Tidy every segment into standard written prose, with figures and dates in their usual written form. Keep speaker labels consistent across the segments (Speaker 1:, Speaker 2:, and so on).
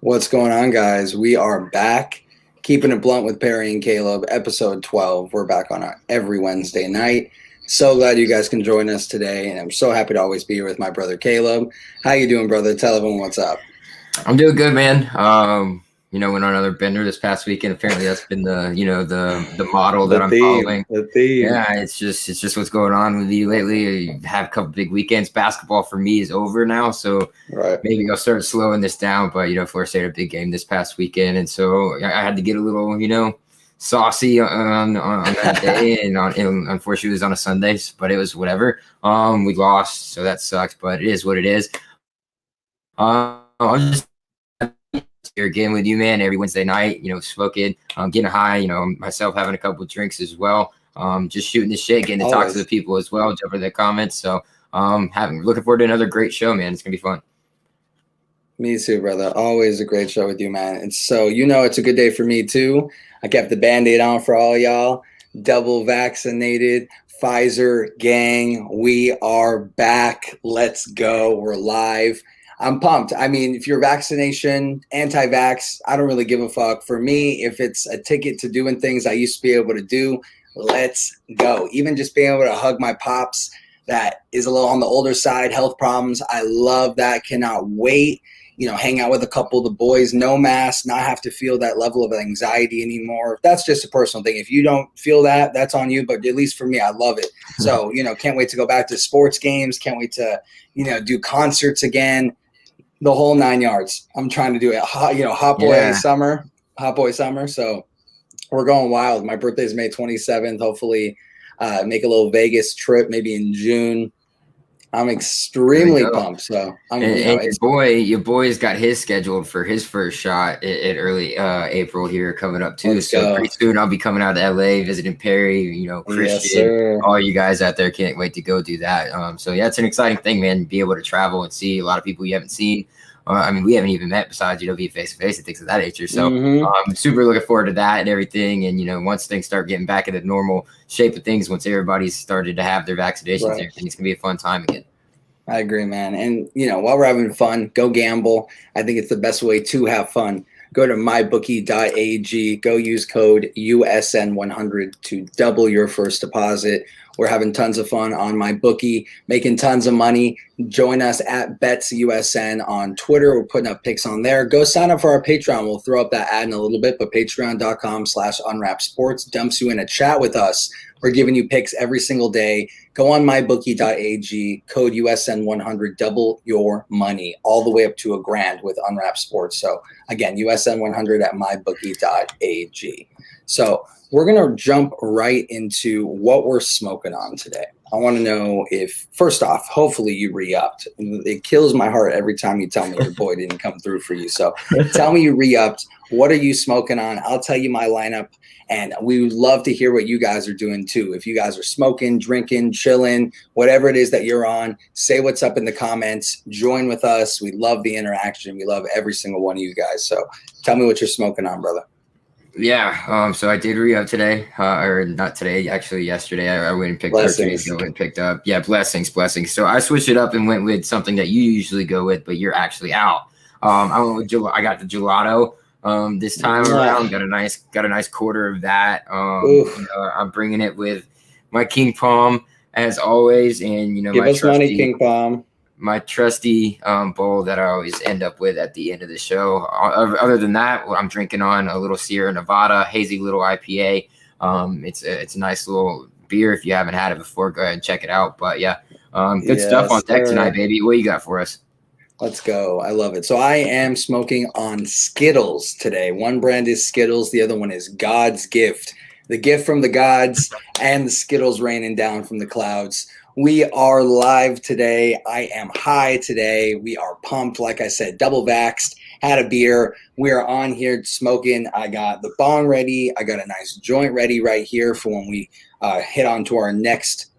Speaker 1: What's going on, guys? We are back, keeping it blunt with Perry and Caleb, episode 12. We're back on every Wednesday night. So glad you guys can join us today, and I'm so happy to always be here with my brother Caleb. How you doing, brother? Tell everyone what's up.
Speaker 2: I'm doing good, man. Went on another bender this past weekend. Apparently, that's been the model that
Speaker 1: The
Speaker 2: I'm
Speaker 1: theme,
Speaker 2: following.
Speaker 1: the theme.
Speaker 2: Yeah, it's just what's going on with you lately. You have a couple big weekends. Basketball for me is over now, so
Speaker 1: Right.
Speaker 2: maybe I'll start slowing this down. But Florida State had a big game this past weekend, and so I had to get a little saucy on that day, and unfortunately it was on a Sunday, but it was whatever. We lost, so that sucks, but it is what it is. I'm just here again with you, man, every Wednesday night, smoking, getting high, myself having a couple of drinks as well, just shooting the shit, getting to talk to the people as well, jump in the comments. So looking forward to another great show, man. It's gonna be fun.
Speaker 1: Me too, brother. Always a great show with you, man. And so, it's a good day for me too. I kept the Band-Aid on for all y'all. Double vaccinated, Pfizer gang. We are back. Let's go. We're live. I'm pumped. I mean, if you're vaccination, anti-vax, I don't really give a fuck. For me, if it's a ticket to doing things I used to be able to do, let's go. Even just being able to hug my pops that is a little on the older side, health problems. I love that. Cannot wait. Hang out with a couple of the boys, no mask, not have to feel that level of anxiety anymore. That's just a personal thing. If you don't feel that, that's on you. But at least for me, I love it. So, can't wait to go back to sports games. Can't wait to, do concerts again. The whole 9 yards. I'm trying to do it. Hot boy summer. So we're going wild. My birthday is May 27th. Hopefully make a little Vegas trip, maybe in June. I'm extremely pumped. So
Speaker 2: your boy's got his scheduled for his first shot at early April here coming up too. So pretty soon I'll be coming out to LA, visiting Perry, Christian, all you guys out there. Can't wait to go do that. So yeah, it's an exciting thing, man. Be able to travel and see a lot of people you haven't seen. We haven't even met besides, be face to face and things of that nature. So I'm super looking forward to that and everything. And, once things start getting back into normal shape of things, once everybody's started to have their vaccinations and everything, it's going to be a fun time again.
Speaker 1: I agree, man. And, while we're having fun, go gamble. I think it's the best way to have fun. Go to mybookie.ag. Go use code USN100 to double your first deposit. We're having tons of fun on MyBookie, making tons of money. Join us at BetsUSN on Twitter. We're putting up pics on there. Go sign up for our Patreon. We'll throw up that ad in a little bit, but patreon.com/unwrapsports dumps you in a chat with us. We're giving you picks every single day. Go on mybookie.ag, code USN100, double your money, all the way up to $1,000 with Unwrap Sports. So again, USN100 at mybookie.ag. So we're going to jump right into what we're smoking on today. I want to know if, first off, hopefully you re-upped. It kills my heart every time you tell me your boy didn't come through for you. So tell me you re-upped. What are you smoking on? I'll tell you my lineup. And we would love to hear what you guys are doing too. If you guys are smoking, drinking, chilling, whatever it is that you're on, say what's up in the comments. Join with us. We love the interaction. We love every single one of you guys. So tell me what you're smoking on, brother.
Speaker 2: Yeah. So I did re-up today, or not today, actually yesterday. I went and picked up 2 days ago and picked up. Yeah, blessings. So I switched it up and went with something that you usually go with, but you're actually out. I went with I got the gelato. This time around, got a nice quarter of that. I'm bringing it with my King Palm as always, and
Speaker 1: give us money, King Palm.
Speaker 2: My trusty bowl that I always end up with at the end of the show. Other than that, I'm drinking on a little Sierra Nevada hazy little IPA. It's a nice little beer. If you haven't had it before, go ahead and check it out. But yeah, good stuff on deck tonight, baby. What you got for us?
Speaker 1: Let's go. I love it. So I am smoking on Skittles today. One brand is Skittles. The other one is God's Gift. The gift from the gods and the Skittles raining down from the clouds. We are live today. I am high today. We are pumped. Like I said, double vaxxed, had a beer. We are on here smoking. I got the bong ready. I got a nice joint ready right here for when we hit on to our next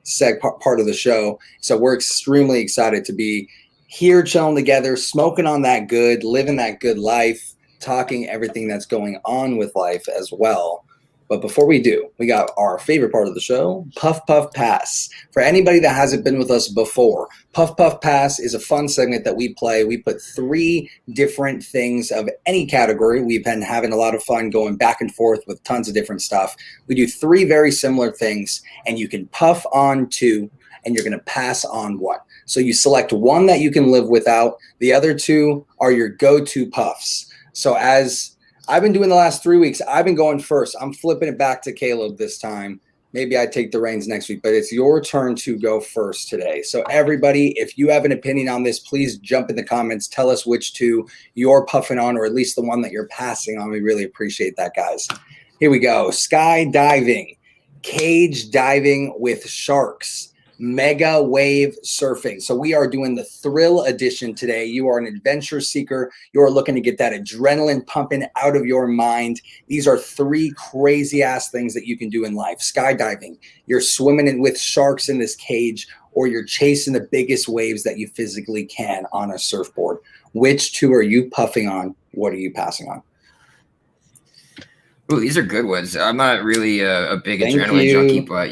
Speaker 1: part of the show. So we're extremely excited to be here chilling together, smoking on that good, living that good life, talking everything that's going on with life as well. But before we do, we got our favorite part of the show, Puff Puff Pass. For anybody that hasn't been with us before, Puff Puff Pass is a fun segment that we play. We put 3 different things of any category. We've been having a lot of fun going back and forth with tons of different stuff. We do 3 very similar things, and you can puff on 2, and you're going to pass on 1. So you select 1 that you can live without. The other 2 are your go-to puffs. So as I've been doing the last 3 weeks, I've been going first. I'm flipping it back to Caleb this time. Maybe I take the reins next week, but it's your turn to go first today. So everybody, if you have an opinion on this, please jump in the comments. Tell us which 2 you're puffing on, or at least the one that you're passing on. We really appreciate that, guys. Here we go. Skydiving, cage diving with sharks, mega wave surfing. So we are doing the thrill edition today. You are an adventure seeker. You're looking to get that adrenaline pumping out of your mind. These are 3 crazy ass things that you can do in life. Skydiving, you're swimming in with sharks in this cage, or you're chasing the biggest waves that you physically can on a surfboard. Which 2 are you puffing on? What are you passing on?
Speaker 2: Ooh, these are good ones. I'm not really a big adrenaline junkie, but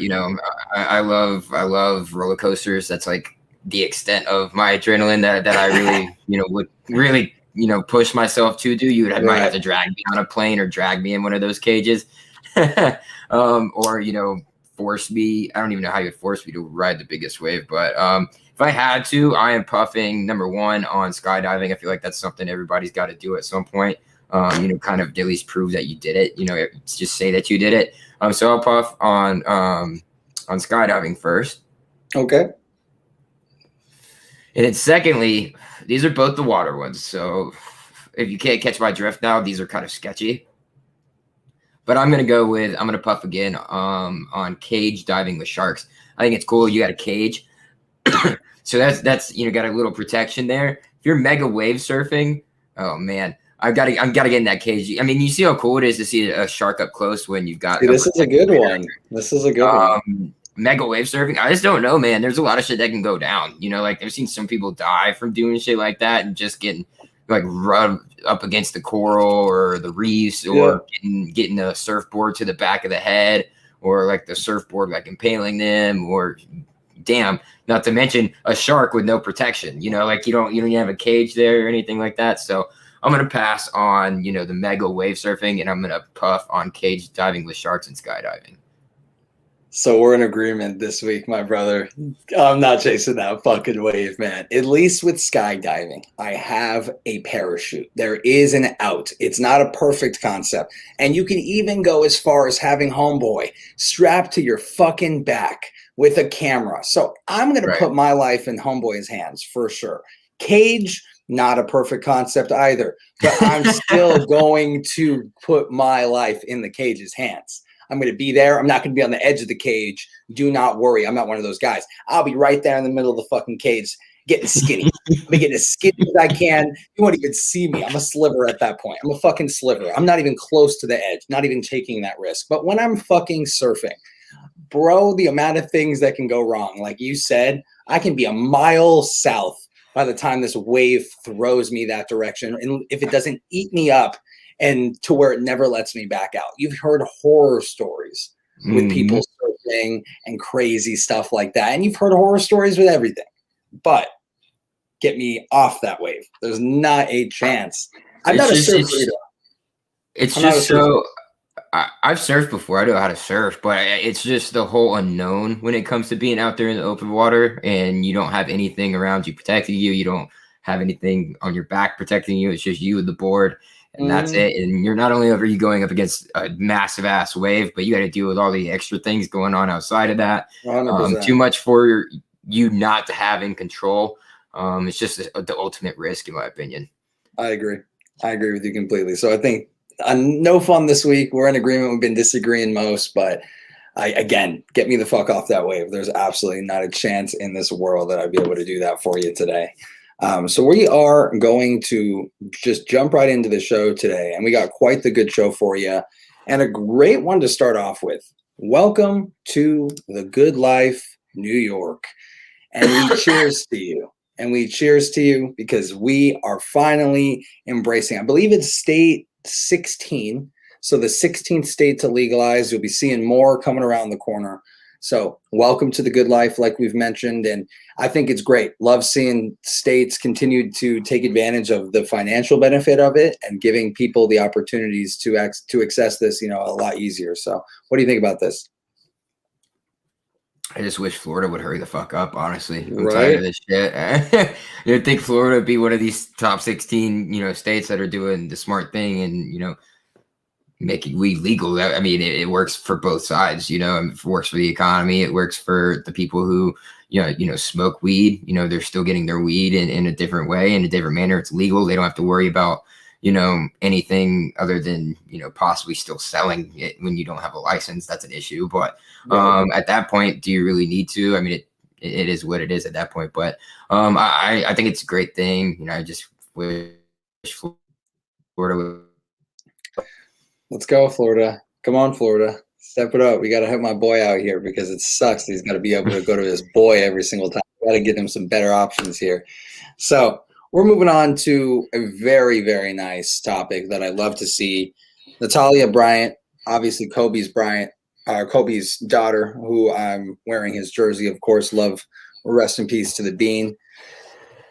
Speaker 2: I love roller coasters. That's like the extent of my adrenaline that I really would really push myself to do. Might have to drag me on a plane or drag me in one of those cages, or force me. I don't even know how you'd force me to ride the biggest wave, but if I had to, I am puffing number 1 on skydiving. I feel like that's something everybody's got to do at some point. Kind of at least prove that you did it. Just say that you did it. So I'll puff on skydiving first.
Speaker 1: Okay.
Speaker 2: And then secondly, these are both the water ones. So if you can't catch my drift now, these are kind of sketchy. But I'm gonna puff again on cage diving with sharks. I think it's cool. You got a cage, so that's got a little protection there. If you're mega wave surfing, oh man. I'm gotta get in that cage. I mean, you see how cool it is to see a shark up close when you've got.
Speaker 1: This is a good one. This is a good one.
Speaker 2: Mega wave surfing. I just don't know, man. There's a lot of shit that can go down. Like I've seen some people die from doing shit like that and just getting like rubbed up against the coral or the reefs, or getting a surfboard to the back of the head, or like the surfboard like impaling them, or damn, not to mention a shark with no protection. Like you don't have a cage there or anything like that. So I'm going to pass on, the mega wave surfing, and I'm going to puff on cage diving with sharks and skydiving.
Speaker 1: So we're in agreement this week, my brother. I'm not chasing that fucking wave, man. At least with skydiving, I have a parachute. There is an out. It's not a perfect concept. And you can even go as far as having homeboy strapped to your fucking back with a camera. So I'm going to put my life in homeboy's hands for sure. Cage, not a perfect concept either, but I'm still going to put my life in the cage's hands. I'm going to be there. I'm not going to be on the edge of the cage. Do not worry. I'm not one of those guys. I'll be right there in the middle of the fucking cage, getting skinny. I'll be getting as skinny as I can. You won't even see me. I'm a sliver at that point. I'm a fucking sliver. I'm not even close to the edge, not even taking that risk. But when I'm fucking surfing, bro, the amount of things that can go wrong, like you said, I can be a mile south by the time this wave throws me that direction. And if it doesn't eat me up and to where it never lets me back out. You've heard horror stories with people surfing and crazy stuff like that. And you've heard horror stories with everything. But get me off that wave. There's not a chance. I'm not a surfer.
Speaker 2: It's just so... I've surfed before. I know how to surf, but it's just the whole unknown when it comes to being out there in the open water, and you don't have anything around you protecting you. You don't have anything on your back protecting you. It's just you and the board, and that's it. And you're not only are you going up against a massive ass wave, but you got to deal with all the extra things going on outside of that. Too much for you not to have in control. It's just the ultimate risk, in my opinion.
Speaker 1: I agree. I agree with you completely. So I think no fun this week. We're in agreement. We've been disagreeing most, but again, get me the fuck off that wave. There's absolutely not a chance in this world that I'd be able to do that for you today. So we are going to just jump right into the show today, and we got quite the good show for you, and a great one to start off with. Welcome to the good life, New York, and we cheers to you. And we cheers to you because we are finally embracing, I believe it's state 16. So the 16th state to legalize. You'll be seeing more coming around the corner. So welcome to the good life, like we've mentioned. And I think it's great. Love seeing states continue to take advantage of the financial benefit of it and giving people the opportunities to access this, a lot easier. So what do you think about this?
Speaker 2: I just wish Florida would hurry the fuck up, honestly. I'm tired of this shit. You'd think Florida would be one of these top 16, states that are doing the smart thing and, making weed legal. I mean, it works for both sides, it works for the economy. It works for the people who, smoke weed. They're still getting their weed in a different way, in a different manner. It's legal. They don't have to worry about, anything other than, possibly still selling it when you don't have a license. That's an issue. But at that point, do you really need to? I mean, it is what it is at that point. But I think it's a great thing. I just wish Florida would.
Speaker 1: Let's go, Florida. Come on, Florida. Step it up. We got to have my boy out here because it sucks. He's got to be able to go to his boy every single time. We got to get him some better options here. So we're moving on to a very, very nice topic that I love to see. Natalia Bryant, obviously Kobe's daughter, who I'm wearing his jersey, of course. Love, rest in peace to the Bean.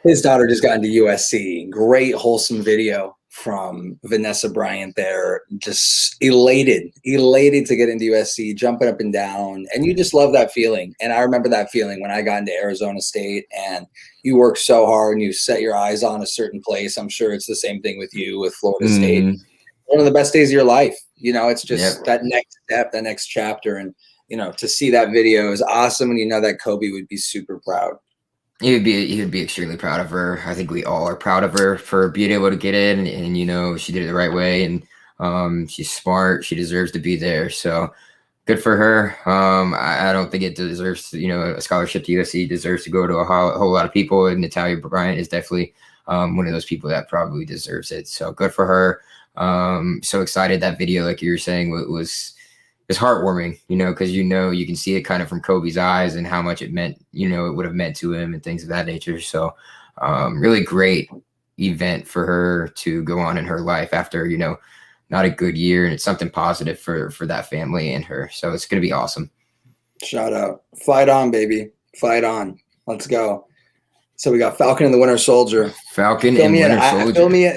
Speaker 1: His daughter just got into USC. Great, wholesome video from Vanessa Bryant there, just elated to get into USC, jumping up and down. And you just love that feeling. And I remember that feeling when I got into Arizona State and you work so hard and you set your eyes on a certain place. I'm sure it's the same thing with you with Florida State. One of the best days of your life. It's just that next step, that next chapter. And, to see that video is awesome. And that Kobe would be super proud.
Speaker 2: He'd be extremely proud of her. I think we all are proud of her for being able to get in, and she did it the right way, and she's smart. She deserves to be there. So good for her. I don't think it deserves, a scholarship to USC deserves to go to a whole lot of people, and Natalia Bryant is definitely one of those people that probably deserves it. So good for her. So excited. That video, like you were saying, was heartwarming, because you can see it kind of from Kobe's eyes and how much it meant, it would have meant to him and things of that nature. So really great event for her to go on in her life after, not a good year, and it's something positive for that family and her. So it's going to be awesome.
Speaker 1: Shout out. Fight on, baby. Fight on. Let's go. So we got Falcon and the Winter Soldier.
Speaker 2: Falcon and Winter Soldier.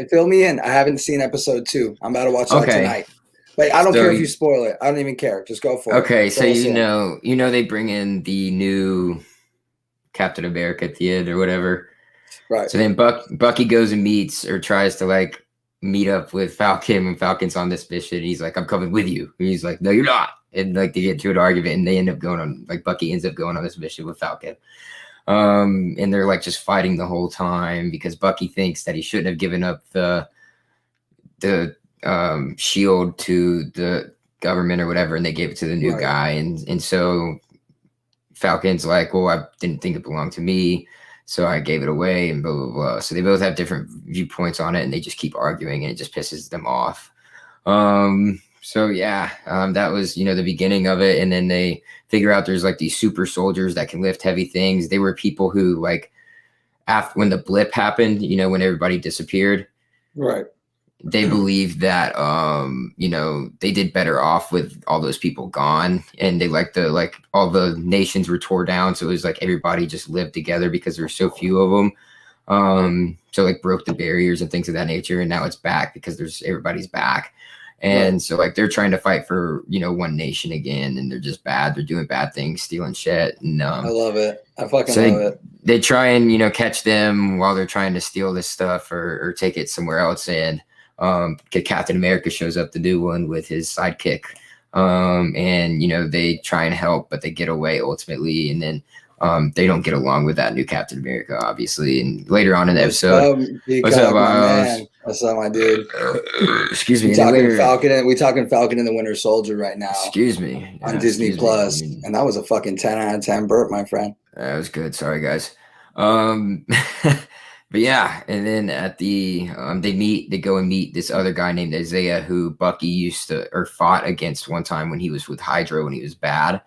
Speaker 1: Fill me in. I haven't seen episode 2. I'm about to watch that tonight. But I don't care if you spoil it. I don't even care. Just go for it.
Speaker 2: Okay, so they bring in the new Captain America at the end or whatever.
Speaker 1: Right.
Speaker 2: So then Bucky goes and meets or tries to meet up with Falcon when Falcon's on this mission. He's like, "I'm coming with you." And he's like, "No, you're not." And they get into an argument, and they end up going on Bucky ends up going on this mission with Falcon. And they're just fighting the whole time because Bucky thinks that he shouldn't have given up the shield to the government or whatever, and they gave it to the new guy, and so Falcon's like, well, I didn't think it belonged to me, so I gave it away, and blah blah blah. So they both have different viewpoints on it, and they just keep arguing, and it just pisses them off. So yeah, that was the beginning of it, and then they figure out there's these super soldiers that can lift heavy things. They were people who after when the blip happened, when everybody disappeared,
Speaker 1: right.
Speaker 2: They believe that they did better off with all those people gone, and they all the nations were tore down, so it was everybody just lived together because there's so few of them. So broke the barriers and things of that nature, and now it's back because everybody's back. And so they're trying to fight for one nation again, and they're just bad. They're doing bad things, stealing shit. And
Speaker 1: I love it. I fucking love it.
Speaker 2: They try and catch them while they're trying to steal this stuff or take it somewhere else. And Captain America shows up, the new one, with his sidekick, and they try and help, but they get away ultimately, and then they don't get along with that new Captain America, obviously. And later on in the episode,
Speaker 1: what's up, man? What's up, my dude?
Speaker 2: Excuse me.
Speaker 1: We talking Falcon and the Winter Soldier right now.
Speaker 2: Excuse me.
Speaker 1: On Disney Plus, and that was a fucking 10 out of 10 burp, my friend.
Speaker 2: That was good. Sorry, guys. But yeah, and then at the they go and meet this other guy named Isaiah, who Bucky used to fought against one time when he was with Hydra when he was bad,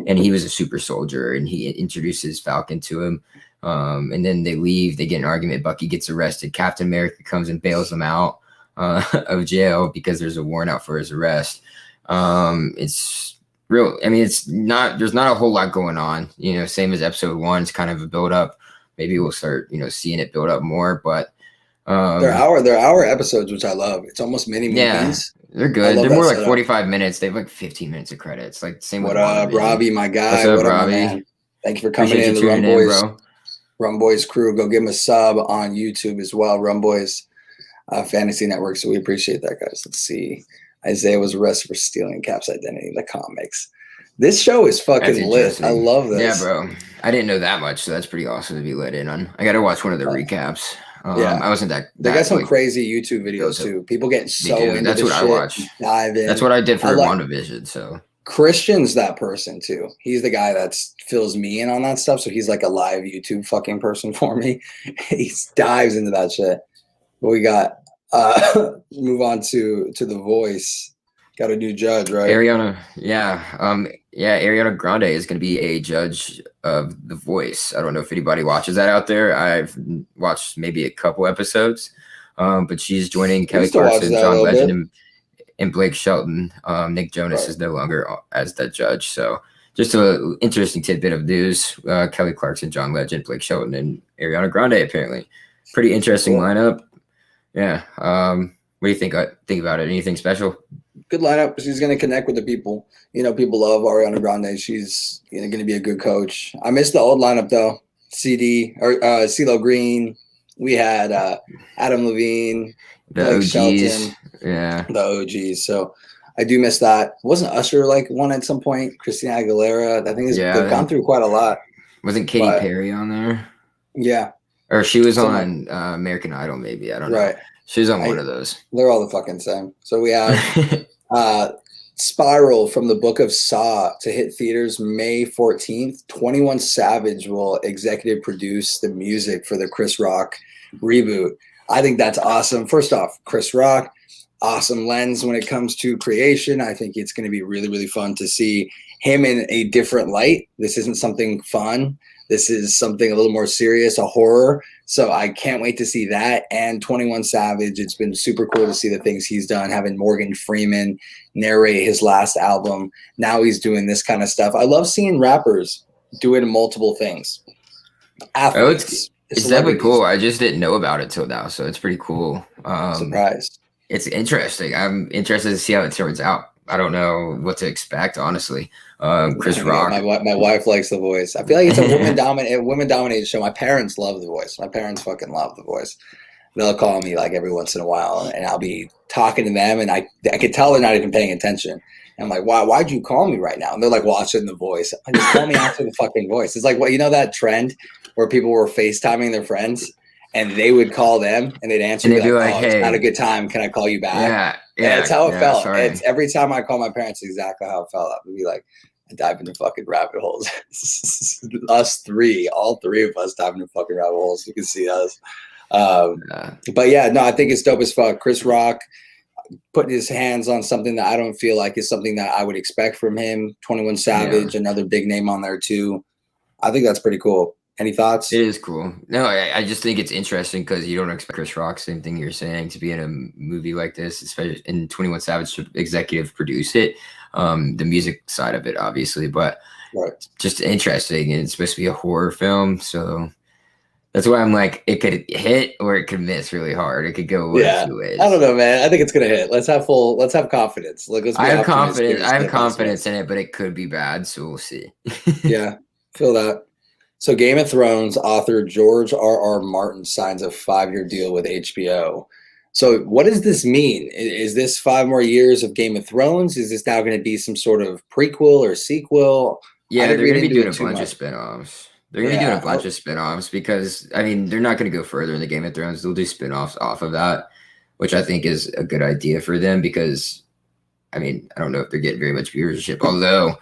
Speaker 2: and he was a super soldier, and he introduces Falcon to him. And then they leave, they get an argument, Bucky gets arrested, Captain America comes and bails them out. of jail because there's a warrant out for his arrest. It's real. I mean, there's not a whole lot going on, same as episode 1. It's kind of a build up. Maybe we'll start, seeing it build up more, but
Speaker 1: they're hour episodes, which I love. It's almost mini movies.
Speaker 2: Yeah, they're good. They're more like 45 minutes. They have like 15 minutes of credits. Like same
Speaker 1: with
Speaker 2: what up,
Speaker 1: Robbie, my guy.
Speaker 2: What's up,
Speaker 1: what
Speaker 2: Robbie?
Speaker 1: Up, my man? Thank you for coming in. The Rum Boys crew. Go give him a sub on YouTube as well. Rum Boys Fantasy Network. So we appreciate that, guys. Let's see. Isaiah was arrested for stealing Cap's identity in the comics. This show is fucking lit. I love this.
Speaker 2: Yeah, bro. I didn't know that much, so that's pretty awesome to be let in on. I got to watch one of the recaps. I wasn't that.
Speaker 1: They got some crazy YouTube videos too. People getting so into
Speaker 2: that's what I watch.
Speaker 1: Dive in.
Speaker 2: That's what I did for WandaVision. So
Speaker 1: Christian's that person too. He's the guy that fills me in on that stuff. So he's like a live YouTube fucking person for me. He dives into that shit. But we got move on to The Voice. Got a new judge, right?
Speaker 2: Ariana, Ariana Grande is going to be a judge of The Voice. I don't know if anybody watches that out there. I've watched maybe a couple episodes, but she's joining Kelly Clarkson, John Legend, and Blake Shelton. Nick Jonas is no longer as the judge. So just an interesting tidbit of news. Kelly Clarkson, John Legend, Blake Shelton, and Ariana Grande apparently. Pretty interesting lineup. Yeah. What do you think about it? Anything special?
Speaker 1: Good lineup. She's going to connect with the people. People love Ariana Grande. She's going to be a good coach. I miss the old lineup though. CeeLo Green. We had Adam Levine,
Speaker 2: the OGs.
Speaker 1: Shelton,
Speaker 2: the
Speaker 1: OGs. So I do miss that. Wasn't Usher like one at some point? Christina Aguilera. I think they've gone through quite a lot.
Speaker 2: Wasn't Katy Perry on there?
Speaker 1: Yeah.
Speaker 2: Or she was on American Idol, maybe. I don't know.
Speaker 1: Right.
Speaker 2: She was on one of those.
Speaker 1: They're all the fucking same. So we have Spiral from the Book of Saw to hit theaters May 14th. 21 Savage will executive produce the music for the Chris Rock reboot. I think that's awesome. First off, Chris Rock, awesome lens when it comes to creation. I think it's going to be really, really fun to see him in a different light. This isn't something fun. This is something a little more serious, a horror. So I can't wait to see that. And 21 Savage, it's been super cool to see the things he's done, having Morgan Freeman narrate his last album. Now he's doing this kind of stuff. I love seeing rappers doing multiple things. Athletes.
Speaker 2: It's definitely cool. I just didn't know about it till now. So it's pretty cool.
Speaker 1: Surprised.
Speaker 2: It's interesting. I'm interested to see how it turns out. I don't know what to expect, honestly. Chris Rock.
Speaker 1: My wife likes The Voice. I feel like it's a women dominated show. My parents love The Voice. My parents fucking love The Voice. They'll call me like every once in a while, and I'll be talking to them, and I can tell they're not even paying attention. And I'm like, why'd you call me right now? And they're like watching The Voice. I just call me after the fucking Voice. It's like, that trend where people were FaceTiming their friends, and they would call them, and they'd answer, and they'd be like, hey, it's not a good time. Can I call you back? Yeah, that's how it felt. Sorry. It's every time I call my parents, exactly how it felt. I would be like, I dive into fucking rabbit holes. Us three, all three of us dive into fucking rabbit holes. You can see us. But yeah, no, I think it's dope as fuck. Chris Rock putting his hands on something that I don't feel like is something that I would expect from him. 21 Savage, another big name on there too. I think that's pretty cool. Any thoughts?
Speaker 2: It is cool. No, I just think it's interesting because you don't expect Chris Rock, same thing you're saying, to be in a movie like this, especially in 21 Savage to executive produce it. The music side of it, obviously, but just interesting. And it's supposed to be a horror film, so that's why I'm like, it could hit or it could miss really hard. It could go two ways.
Speaker 1: I don't know, man. I think it's gonna hit. Let's have confidence.
Speaker 2: I have confidence. I have confidence in it, but it could be bad, so we'll see.
Speaker 1: Yeah, feel that. So Game of Thrones author George R.R. Martin signs a 5-year deal with HBO. So what does this mean? Is this 5 more years of Game of Thrones? Is this now going to be some sort of prequel or sequel?
Speaker 2: Yeah, they're going to be doing a bunch of spinoffs. They're going to be doing a bunch of spinoffs because, I mean, they're not going to go further in the Game of Thrones. They'll do spinoffs off of that, which I think is a good idea for them because, I mean, I don't know if they're getting very much viewership, although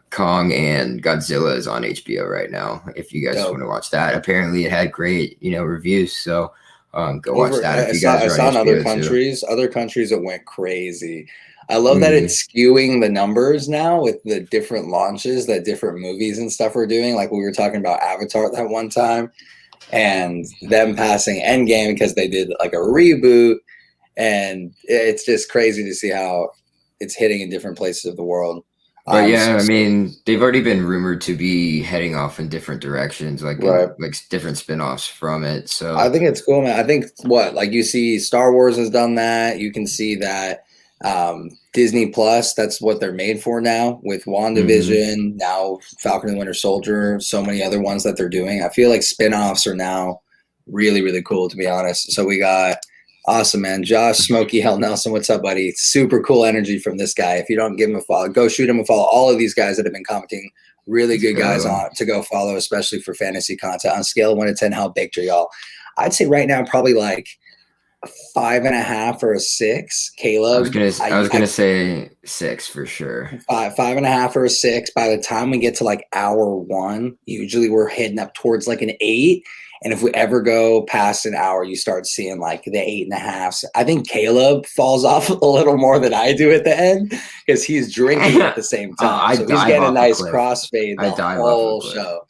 Speaker 2: Kong and Godzilla is on HBO right now. If you guys want to watch that, apparently it had great, reviews. So go watch that. If you guys
Speaker 1: I saw in other countries, it went crazy. I love that it's skewing the numbers now with the different launches that different movies and stuff are doing. Like we were talking about Avatar that one time, and them passing Endgame because they did like a reboot. And it's just crazy to see how it's hitting in different places of the world.
Speaker 2: But yeah, I mean, they've already been rumored to be heading off in different directions, like like different spin-offs from it. So
Speaker 1: I think it's cool, man. I think like you see Star Wars has done that. You can see that Disney Plus, that's what they're made for now with WandaVision, now Falcon and the Winter Soldier, so many other ones that they're doing. I feel like spin-offs are now really, really cool, to be honest. So we got awesome, man. Josh Smokey Hell Nelson, what's up, buddy? Super cool energy from this guy. If you don't give him a follow, go shoot him a follow. All of these guys that have been commenting, really good guys on to go follow, especially for fantasy content. On a scale of 1 to 10, how baked are y'all? I'd say right now probably like a 5.5 or a 6. Caleb,
Speaker 2: I was gonna say 6 for sure.
Speaker 1: 5.5 or a 6. By the time we get to like hour 1, usually we're heading up towards like an 8. And if we ever go past an hour, you start seeing like the 8.5. I think Caleb falls off a little more than I do at the end because he's drinking at the same time. So he's getting a nice crossfade the whole show.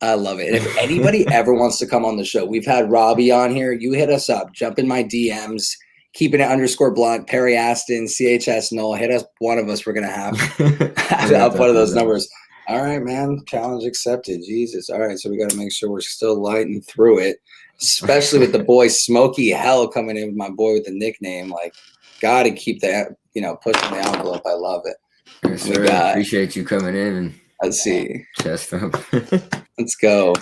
Speaker 1: I love it. And if anybody ever wants to come on the show, we've had Robbie on here. You hit us up. Jump in my DMs. Keeping it _blunt. Perry Aston, CHS Noel. Hit us. One of us. We're going to have up one of those numbers. All right, man. Challenge accepted. Jesus. All right. So we got to make sure we're still lighting through it, especially with the boy Smokey Hell coming in with my boy with the nickname. Like, got to keep that, pushing the envelope. I love it.
Speaker 2: Yes, sir. Appreciate you coming in.
Speaker 1: Let's see.
Speaker 2: Chest up.
Speaker 1: Let's go.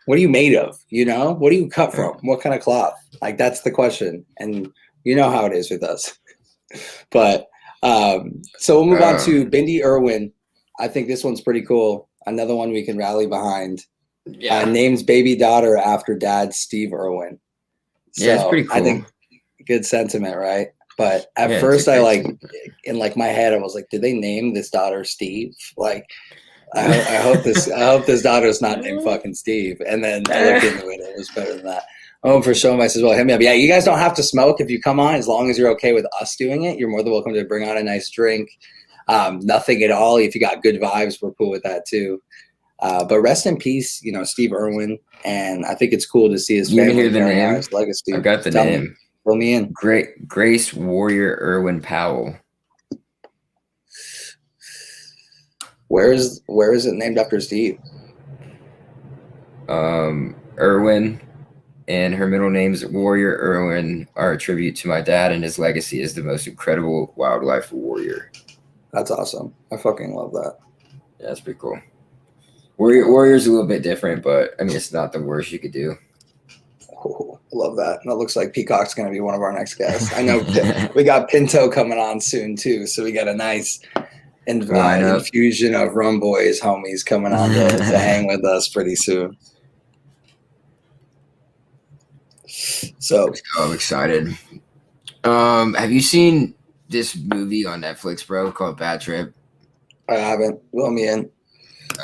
Speaker 1: What are you made of? What do you cut from? What kind of cloth? Like, that's the question. And you know how it is with us. But so we'll move on to Bindi Irwin. I think this one's pretty cool. Another one we can rally behind. Yeah. Names baby daughter after dad Steve Irwin. So
Speaker 2: yeah, it's pretty cool.
Speaker 1: I think good sentiment, right? But at first I in like my head I was like, did they name this daughter Steve? Like I hope this daughter is not named fucking Steve. And then I looked into it. It was better than that. Oh, for showing my says, well, hit me up. Yeah, you guys don't have to smoke if you come on, as long as you're okay with us doing it. You're more than welcome to bring on a nice drink. Nothing at all. If you got good vibes, we're cool with that too. But rest in peace, Steve Irwin. And I think it's cool to see his family
Speaker 2: hear the name?
Speaker 1: His legacy.
Speaker 2: I got the name.
Speaker 1: Fill me in.
Speaker 2: Grace Warrior Irwin Powell.
Speaker 1: Where is it named after Steve?
Speaker 2: Irwin, and her middle names Warrior Irwin are a tribute to my dad and his legacy as the most incredible wildlife warrior.
Speaker 1: That's awesome. I fucking love that.
Speaker 2: Yeah, that's pretty cool. Warrior's a little bit different, but I mean, it's not the worst you could do.
Speaker 1: Oh, I love that. That looks like Peacock's going to be one of our next guests. I know we got Pinto coming on soon too, so we got a nice infusion of Rum Boys homies coming on to hang with us pretty soon. So
Speaker 2: I'm excited. Have you seen this movie on Netflix, bro, called Bad Trip?
Speaker 1: I haven't. Fill me in.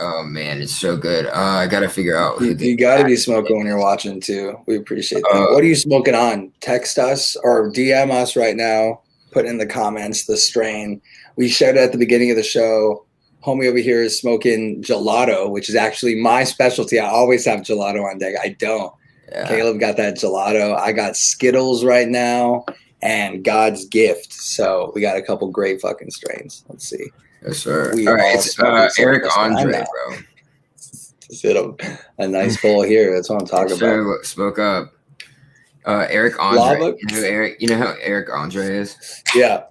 Speaker 2: Oh man, it's so good. I gotta figure out.
Speaker 1: You gotta be smoking when you're watching too. We appreciate that. What are you smoking on? Text us or DM us right now. Put in the comments the strain. We shared it at the beginning of the show. Homie over here is smoking gelato, which is actually my specialty. I always have gelato on deck. I don't. Yeah. Caleb got that gelato. I got Skittles right now and God's Gift. So we got a couple great fucking strains. Let's see.
Speaker 2: Yes, sir. All right, it's Eric Andre, bro.
Speaker 1: Just hit a nice bowl here. That's what I'm talking about.
Speaker 2: Look, smoke up. Eric Andre. You know how Eric Andre is?
Speaker 1: Yeah.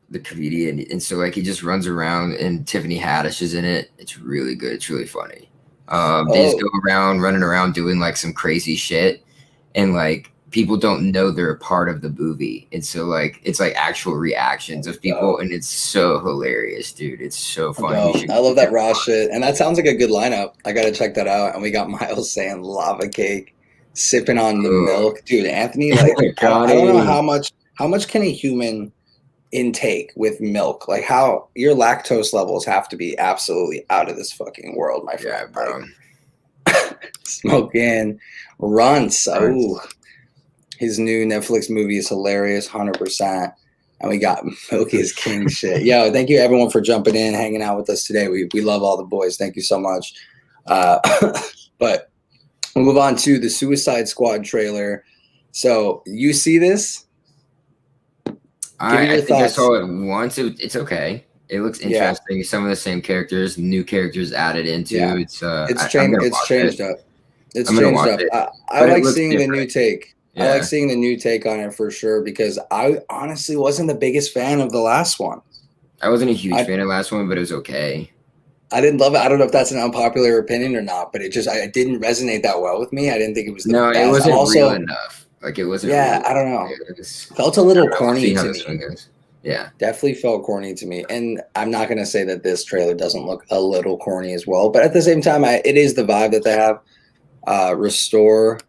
Speaker 2: The comedian. And so like he just runs around and Tiffany Haddish is in it. It's really good. It's really funny. They just go around running around doing like some crazy shit, and like people don't know they're a part of the movie, and so like it's like actual reactions of people, and it's so hilarious, dude. It's so funny.
Speaker 1: I love that raw shit, and that sounds like a good lineup. I gotta check that out. And we got Miles saying lava cake, sipping on the milk, dude. Anthony, like I don't know how much can a human intake with milk, like how your lactose levels have to be absolutely out of this fucking world, my friend. Yeah, bro. Smoking Runts. Oh, his new Netflix movie is hilarious, 100%. And we got Milky is king shit. Yo, thank you everyone for jumping in, hanging out with us today. We love all the boys. Thank you so much. But We'll move on to the Suicide Squad trailer. So you see this?
Speaker 2: I think I saw it once. It's okay. It looks interesting. Yeah. Some of the same characters, new characters added into.
Speaker 1: Yeah.
Speaker 2: It's
Speaker 1: changed up. It's changed up. I like seeing the new take. Yeah. I like seeing the new take on it for sure, because I honestly wasn't the biggest fan of the last one.
Speaker 2: I wasn't a huge fan of the last one, but it was okay.
Speaker 1: I didn't love it. I don't know if that's an unpopular opinion or not, but it didn't resonate that well with me. I didn't think it was the best.
Speaker 2: It wasn't real enough. Like, it wasn't.
Speaker 1: Yeah, I don't know. Felt a little corny to me.
Speaker 2: Yeah,
Speaker 1: definitely felt corny to me. And I'm not going to say that this trailer doesn't look a little corny as well, but at the same time, it is the vibe that they have. Restore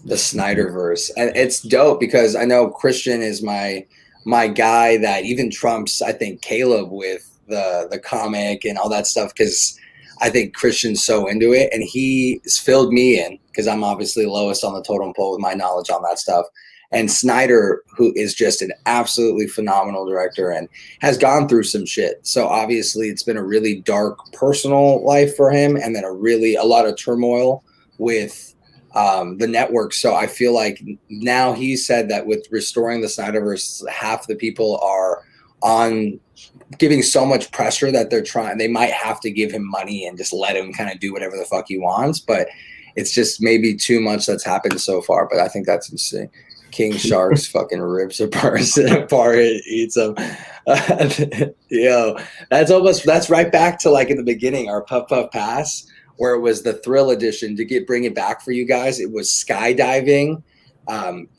Speaker 1: the Snyderverse, and it's dope because I know Christian is my guy that even trumps, I think, Caleb with the comic and all that stuff, because I think Christian's so into it, and he's filled me in because I'm obviously lowest on the totem pole with my knowledge on that stuff. And Snyder, who is just an absolutely phenomenal director and has gone through some shit. So obviously it's been a really dark personal life for him, and then a lot of turmoil with the network. So I feel like now he said that with restoring the Snyderverse, half the people are on giving so much pressure that they might have to give him money and just let him kind of do whatever the fuck he wants. But it's just maybe too much that's happened so far. But I think that's insane. King Sharks fucking rips a person apart, eats them. Yo, that's right back to like in the beginning, our Puff Puff Pass, where it was the Thrill Edition. To bring it back for you guys, it was skydiving,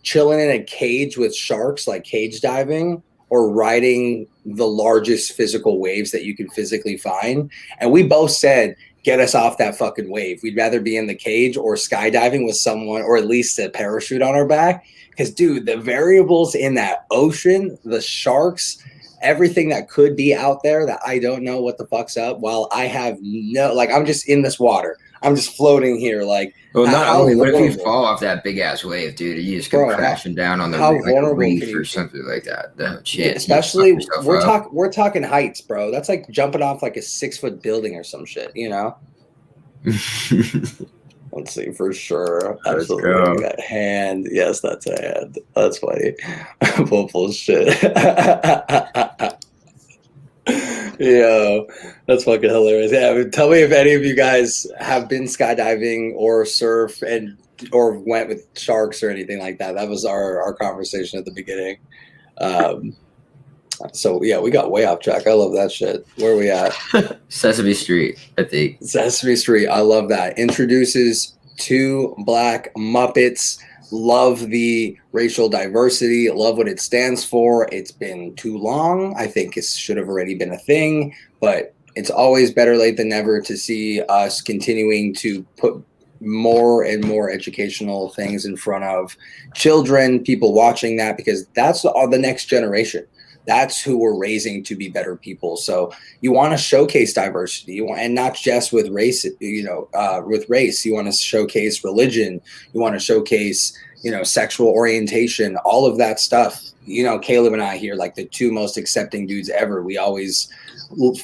Speaker 1: chilling in a cage with sharks, like cage diving, or riding the largest physical waves that you can physically find. And we both said, get us off that fucking wave. We'd rather be in the cage or skydiving with someone, or at least a parachute on our back. Because, dude, the variables in that ocean, the sharks, everything that could be out there that I don't know what the fuck's up, while I have I'm just in this water. I'm just floating here. Like,
Speaker 2: well, not only, what if you fall off that big ass wave, dude? You just go crashing down on the reef or something like that. No chance.
Speaker 1: Especially, we're talking heights, bro. That's like jumping off like a 6-foot building or some shit, you know? Let's see, for sure. Absolutely. That hand. Yes, that's a hand. That's funny. Bullshit. Yo, that's fucking hilarious. Yeah, tell me if any of you guys have been skydiving or surf or went with sharks or anything like that. That was our conversation at the beginning. So yeah, we got way off track. I love that shit. Where are we at?
Speaker 2: Sesame Street, I think.
Speaker 1: Sesame Street. I love that. Introduces 2 black Muppets. Love the racial diversity. Love what it stands for. It's been too long. I think it should have already been a thing, but it's always better late than never to see us continuing to put more and more educational things in front of children, people watching that, because that's the next generation. That's who we're raising to be better people. So you want to showcase diversity, and not just with race. With race, you want to showcase religion. You want to showcase, sexual orientation, all of that stuff. Caleb and I here, like the 2 most accepting dudes ever. We always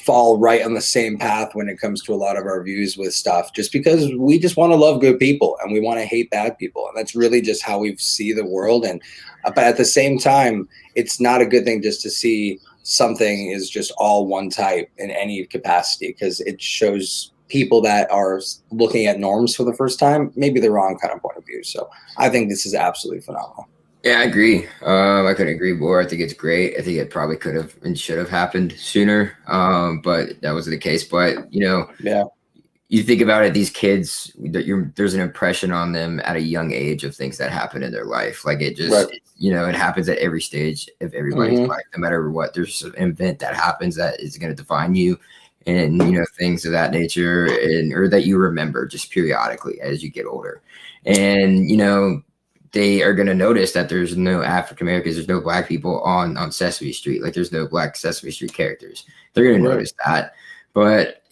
Speaker 1: fall right on the same path when it comes to a lot of our views with stuff, just because we just want to love good people and we want to hate bad people. And that's really just how we see the world. And but at the same time, it's not a good thing just to see something is just all one type in any capacity, because it shows people that are looking at norms for the first time, maybe the wrong kind of point of view. So I think this is absolutely phenomenal.
Speaker 2: Yeah, I agree. I couldn't agree more. I think it's great. I think it probably could have and should have happened sooner, but that wasn't the case. But,
Speaker 1: yeah.
Speaker 2: You think about it, these kids, there's an impression on them at a young age of things that happen in their life. Like it just, it happens at every stage of everybody's life, no matter what. There's an event that happens that is going to define you, and, things of that nature, or that you remember just periodically as you get older. And, they are going to notice that there's no African Americans, there's no black people on Sesame Street. Like there's no black Sesame Street characters. They're going to notice that, but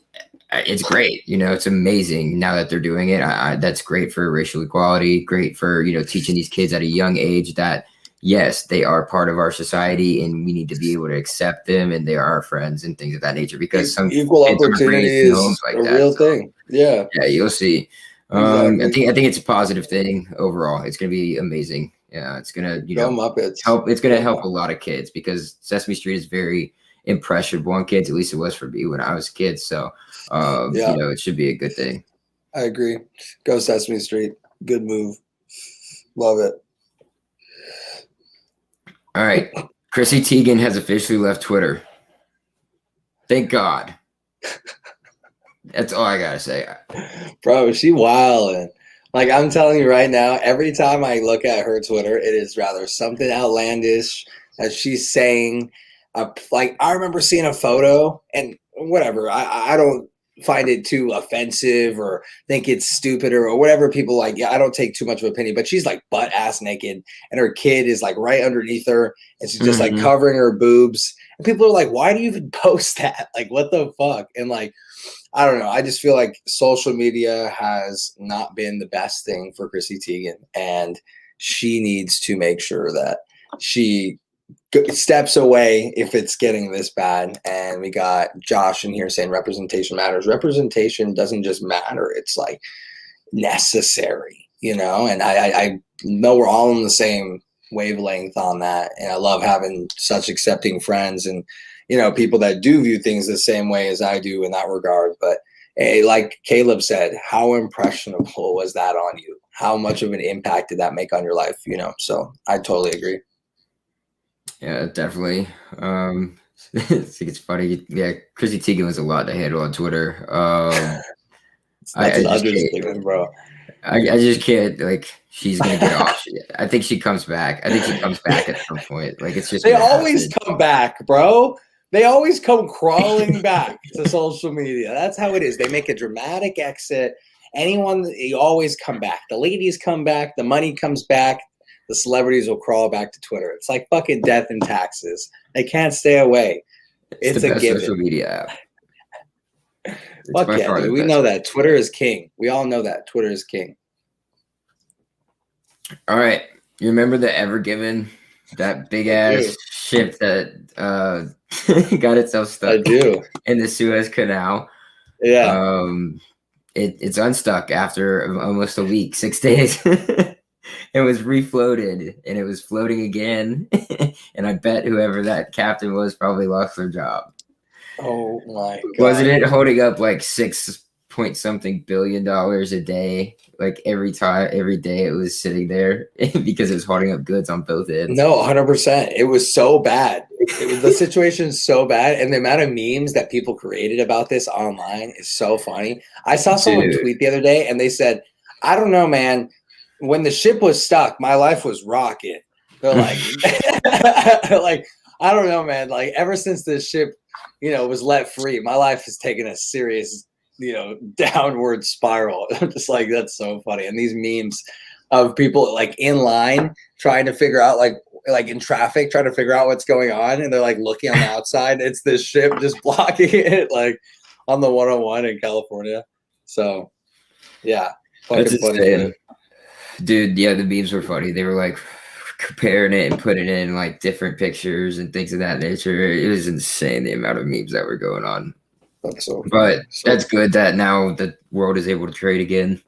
Speaker 2: it's great. It's amazing now that they're doing it. That's great for racial equality, great for, teaching these kids at a young age that, yes, they are part of our society and we need to be able to accept them, and they are our friends and things of that nature, because some
Speaker 1: equal opportunity is like a real thing. Yeah.
Speaker 2: Yeah, you'll see.
Speaker 1: Exactly.
Speaker 2: I think it's a positive thing overall. It's gonna be amazing. Yeah, it's gonna
Speaker 1: Muppets.
Speaker 2: help. It's gonna help a lot of kids because Sesame Street is very impressionable on kids. At least it was for me when I was a kid. So it should be a good thing.
Speaker 1: I agree. Go Sesame Street. Good move. Love it.
Speaker 2: All right. Chrissy Teigen has officially left Twitter. Thank God. That's all I gotta say.
Speaker 1: Bro, she wildin'. Like, I'm telling you right now, every time I look at her Twitter, it is rather something outlandish that she's saying. Like, I remember seeing a photo, and whatever, I don't find it too offensive or think it's stupid or whatever people like. Yeah, I don't take too much of an opinion, but she's like butt ass naked, and her kid is like right underneath her, and she's just like covering her boobs. And people are like, why do you even post that? Like, what the fuck? And like, I don't know. I just feel like social media has not been the best thing for Chrissy Teigen, and she needs to make sure that she steps away if it's getting this bad. And we got Josh in here saying representation matters. Representation doesn't just matter. It's like necessary, and I know we're all on the same wavelength on that. And I love having such accepting friends and, people that do view things the same way as I do in that regard. But hey, like Caleb said, how impressionable was that on you? How much of an impact did that make on your life? So I totally agree.
Speaker 2: Yeah, definitely. I think it's funny. Yeah, Chrissy Teigen was a lot to handle on Twitter.
Speaker 1: That's an understatement, bro.
Speaker 2: I just can't. Like, she's gonna get off. I think she comes back. I think she comes back at some point. Like, it's just
Speaker 1: they always come back, bro. They always come crawling back to social media. That's how it is. They make a dramatic exit. You always come back. The ladies come back. The money comes back. The celebrities will crawl back to Twitter. It's like fucking death and taxes. They can't stay away. It's
Speaker 2: the
Speaker 1: a
Speaker 2: best
Speaker 1: given.
Speaker 2: Social media app.
Speaker 1: Fuck yeah, dude. We know that. Twitter is king. We all know that. Twitter is king.
Speaker 2: All right. You remember the Ever Given? That big ass ship that got itself stuck in the Suez Canal.
Speaker 1: Yeah.
Speaker 2: It's unstuck after almost a week, 6 days. It was refloated and it was floating again. And I bet whoever that captain was probably lost their job.
Speaker 1: Oh my God.
Speaker 2: Wasn't it holding up like $6-point-something billion a day? Like every day it was sitting there because it was holding up goods on both ends.
Speaker 1: No, 100%. It was so bad. The situation is so bad. And the amount of memes that people created about this online is so funny. I saw someone tweet the other day and they said, I don't know, man. When the ship was stuck, my life was rocking. They're like, like, I don't know, man. Like, ever since this ship, was let free, my life has taken a serious, downward spiral. I'm just like, that's so funny. And these memes of people like in line trying to figure out, like in traffic, trying to figure out what's going on. And they're like looking on the outside. It's this ship just blocking it, like on the 101 in California. So, yeah.
Speaker 2: Fucking funny. Dude, yeah, the memes were funny. They were like comparing it and putting it in like different pictures and things of that nature. It was insane the amount of memes that were going on.
Speaker 1: That's so funny.
Speaker 2: But that's good that now the world is able to trade again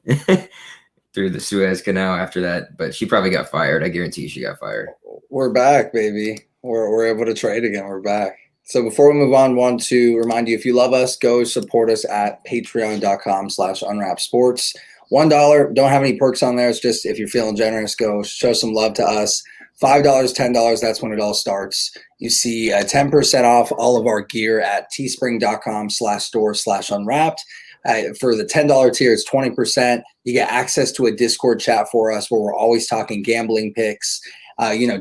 Speaker 2: through the Suez Canal after that. But she probably got fired. I guarantee you she got fired.
Speaker 1: We're back, baby. We're able to trade again. We're back. So before we move on, want to remind you, if you love us, go support us at patreon.com/unwrapsports. $1, don't have any perks on there. It's just if you're feeling generous, go show some love to us. $5, $10, that's when it all starts. You see 10% off all of our gear at teespring.com/store/unwrapped. For the $10 tier, it's 20%. You get access to a Discord chat for us where we're always talking gambling picks,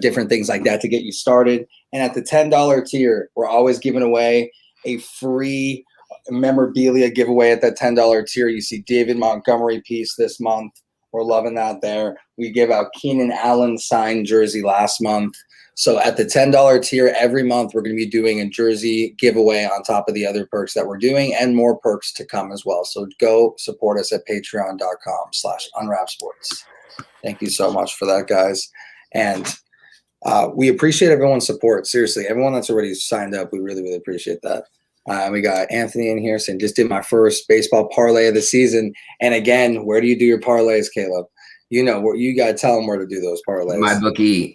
Speaker 1: different things like that to get you started. And at the $10 tier, we're always giving away a free memorabilia giveaway at that $10 tier. You see David Montgomery piece this month. We're loving that there. We gave out Keenan Allen signed jersey last month. So at the $10 tier every month, we're going to be doing a jersey giveaway on top of the other perks that we're doing and more perks to come as well. So go support us at patreon.com/unwrapsports. Thank you so much for that, guys. And we appreciate everyone's support. Seriously, everyone that's already signed up, we really, really appreciate that. We got Anthony in here saying, just did my first baseball parlay of the season. And again, where do you do your parlays, Caleb? You know, you got to tell them where to do those parlays.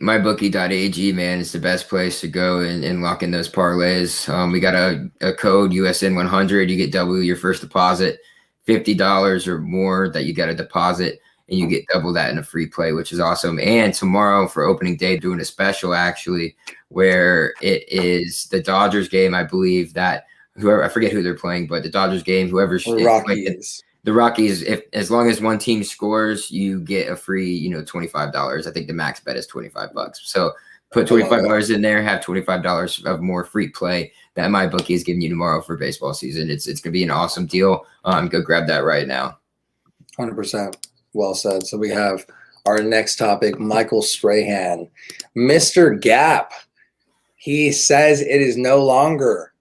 Speaker 2: MyBookie.ag, man, is the best place to go and lock in those parlays. We got a code USN100. You get double your first deposit, $50 or more that you got to deposit, and you get double that in a free play, which is awesome. And tomorrow for opening day, doing a special actually, where it is the Dodgers game. I believe that whoever, I forget who they're playing, but the Dodgers game, whoever's
Speaker 1: Rockies.
Speaker 2: The Rockies, as long as one team scores, you get a free, $25. I think the max bet is $25. So put $25 in there, have $25 of more free play that MyBookie is giving you tomorrow for baseball season. It's going to be an awesome deal. Go grab that right now.
Speaker 1: 100%. Well said. So we have our next topic, Michael Strahan, Mr. Gap. He says it is no longer.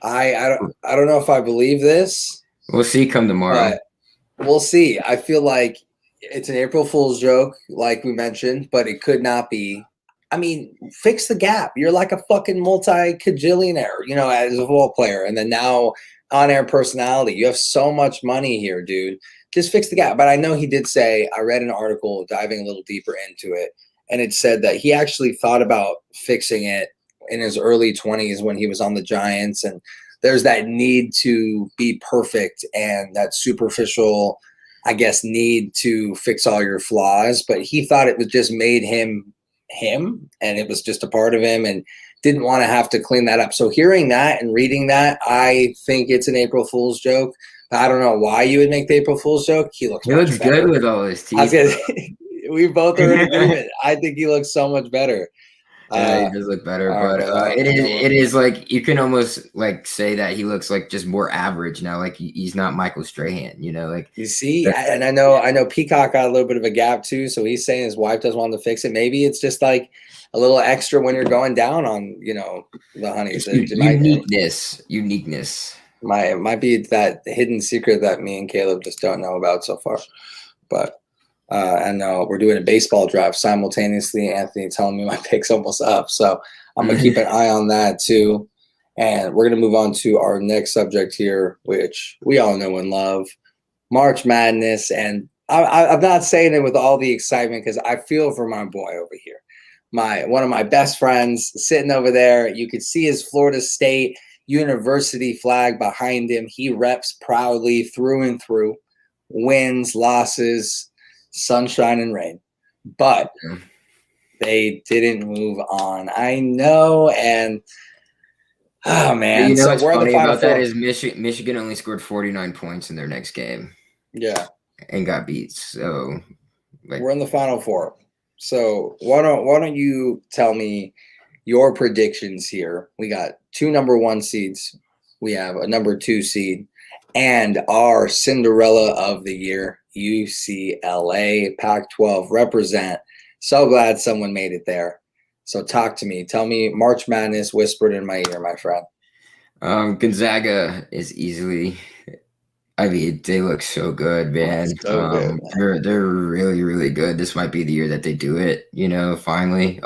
Speaker 1: I don't know if I believe this.
Speaker 2: We'll see come tomorrow.
Speaker 1: We'll see. I feel like it's an April Fool's joke, like we mentioned, but it could not be. I mean, fix the gap. You're like a fucking multi-cajillionaire, as a football player. And then now on-air personality. You have so much money here, dude. Just fix the gap. But I know he did say, I read an article diving a little deeper into it, and it said that he actually thought about fixing it in his early 20s when he was on the Giants, and there's that need to be perfect and that superficial, I guess, need to fix all your flaws. But he thought it was just made him, and it was just a part of him, and didn't want to have to clean that up. So hearing that and reading that, I think it's an April Fool's joke. I don't know why you would make the April Fool's joke. He looks
Speaker 2: good with all his teeth.
Speaker 1: We both are in agreement. I think he looks so much better.
Speaker 2: Yeah, he does look better, but it is like you can almost like say that he looks like just more average now. Like he's not Michael Strahan, like
Speaker 1: you see. And I know Peacock got a little bit of a gap too, so he's saying his wife doesn't want to fix it. Maybe it's just like a little extra when you're going down on the honeys.
Speaker 2: Uniqueness.
Speaker 1: It might be that hidden secret that me and Caleb just don't know about so far, but. I know we're doing a baseball draft simultaneously. Anthony telling me my pick's almost up. So I'm going to keep an eye on that too. And we're going to move on to our next subject here, which we all know and love, March Madness. And I'm not saying it with all the excitement because I feel for my boy over here. One of my best friends sitting over there. You could see his Florida State University flag behind him. He reps proudly through and through, wins, losses, sunshine and rain, but they didn't move on. I know, and oh man,
Speaker 2: what's funny about that is Michigan only scored 49 points in their next game.
Speaker 1: Yeah,
Speaker 2: and got beat. So
Speaker 1: we're in the Final Four. So why don't you tell me your predictions here? We got 2 number 1 seeds. We have a number 2 seed, and our Cinderella of the year, UCLA, Pac-12 represent. So glad someone made it there. So talk to me. Tell me March Madness whispered in my ear, my friend.
Speaker 2: Gonzaga is easily. I mean, they look so good, man.
Speaker 1: So good, man.
Speaker 2: They're really, really good. This might be the year that they do it. Finally.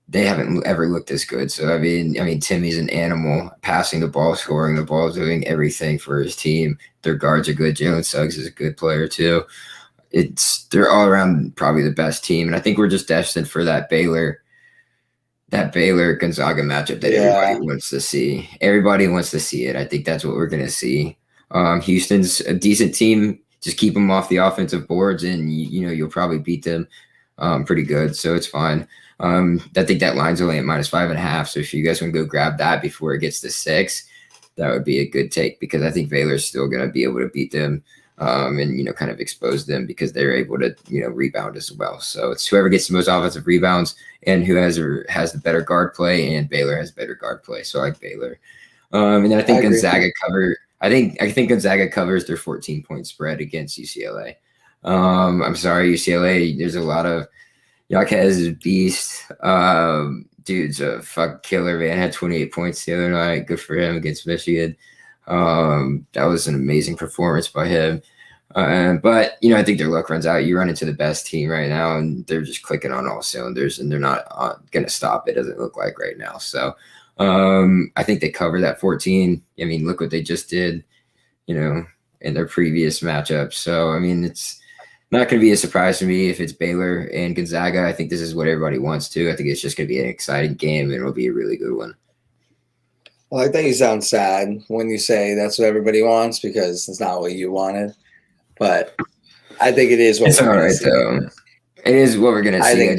Speaker 2: They haven't ever looked this good. So I mean, Timmy's an animal, passing the ball, scoring the ball, doing everything for his team. Their guards are good. Jalen Suggs is a good player too. They're all around probably the best team, and I think we're just destined for that Baylor Gonzaga matchup that everybody wants to see. Everybody wants to see it. I think that's what we're gonna see. Houston's a decent team. Just keep them off the offensive boards, and you'll probably beat them pretty good. So it's fine. I think that line's only at -5.5. So if you guys want to go grab that before it gets to 6, that would be a good take, because I think Baylor's still going to be able to beat them and, kind of expose them because they're able to, rebound as well. So it's whoever gets the most offensive rebounds and who has the better guard play, and Baylor has better guard play. So I like Baylor. And then I think Gonzaga I think Gonzaga covers their 14-point spread against UCLA. I'm sorry, UCLA, there's a lot of Jaquez is a beast. Dude's a fuck killer, man. Had 28 points the other night. Good for him against Michigan. That was an amazing performance by him. But I think their luck runs out. You run into the best team right now, and they're just clicking on all cylinders, and they're not going to stop. It doesn't look like right now. So I think they covered that 14. I mean, look what they just did, in their previous matchup. So, I mean, it's not going to be a surprise to me if it's Baylor and Gonzaga. I think this is what everybody wants to. I think it's just going to be an exciting game, and it'll be a really good one.
Speaker 1: Well, I think you sound sad when you say that's what everybody wants, because it's not what you wanted. But I think it is what
Speaker 2: it's all right, though. It is what we're gonna see. I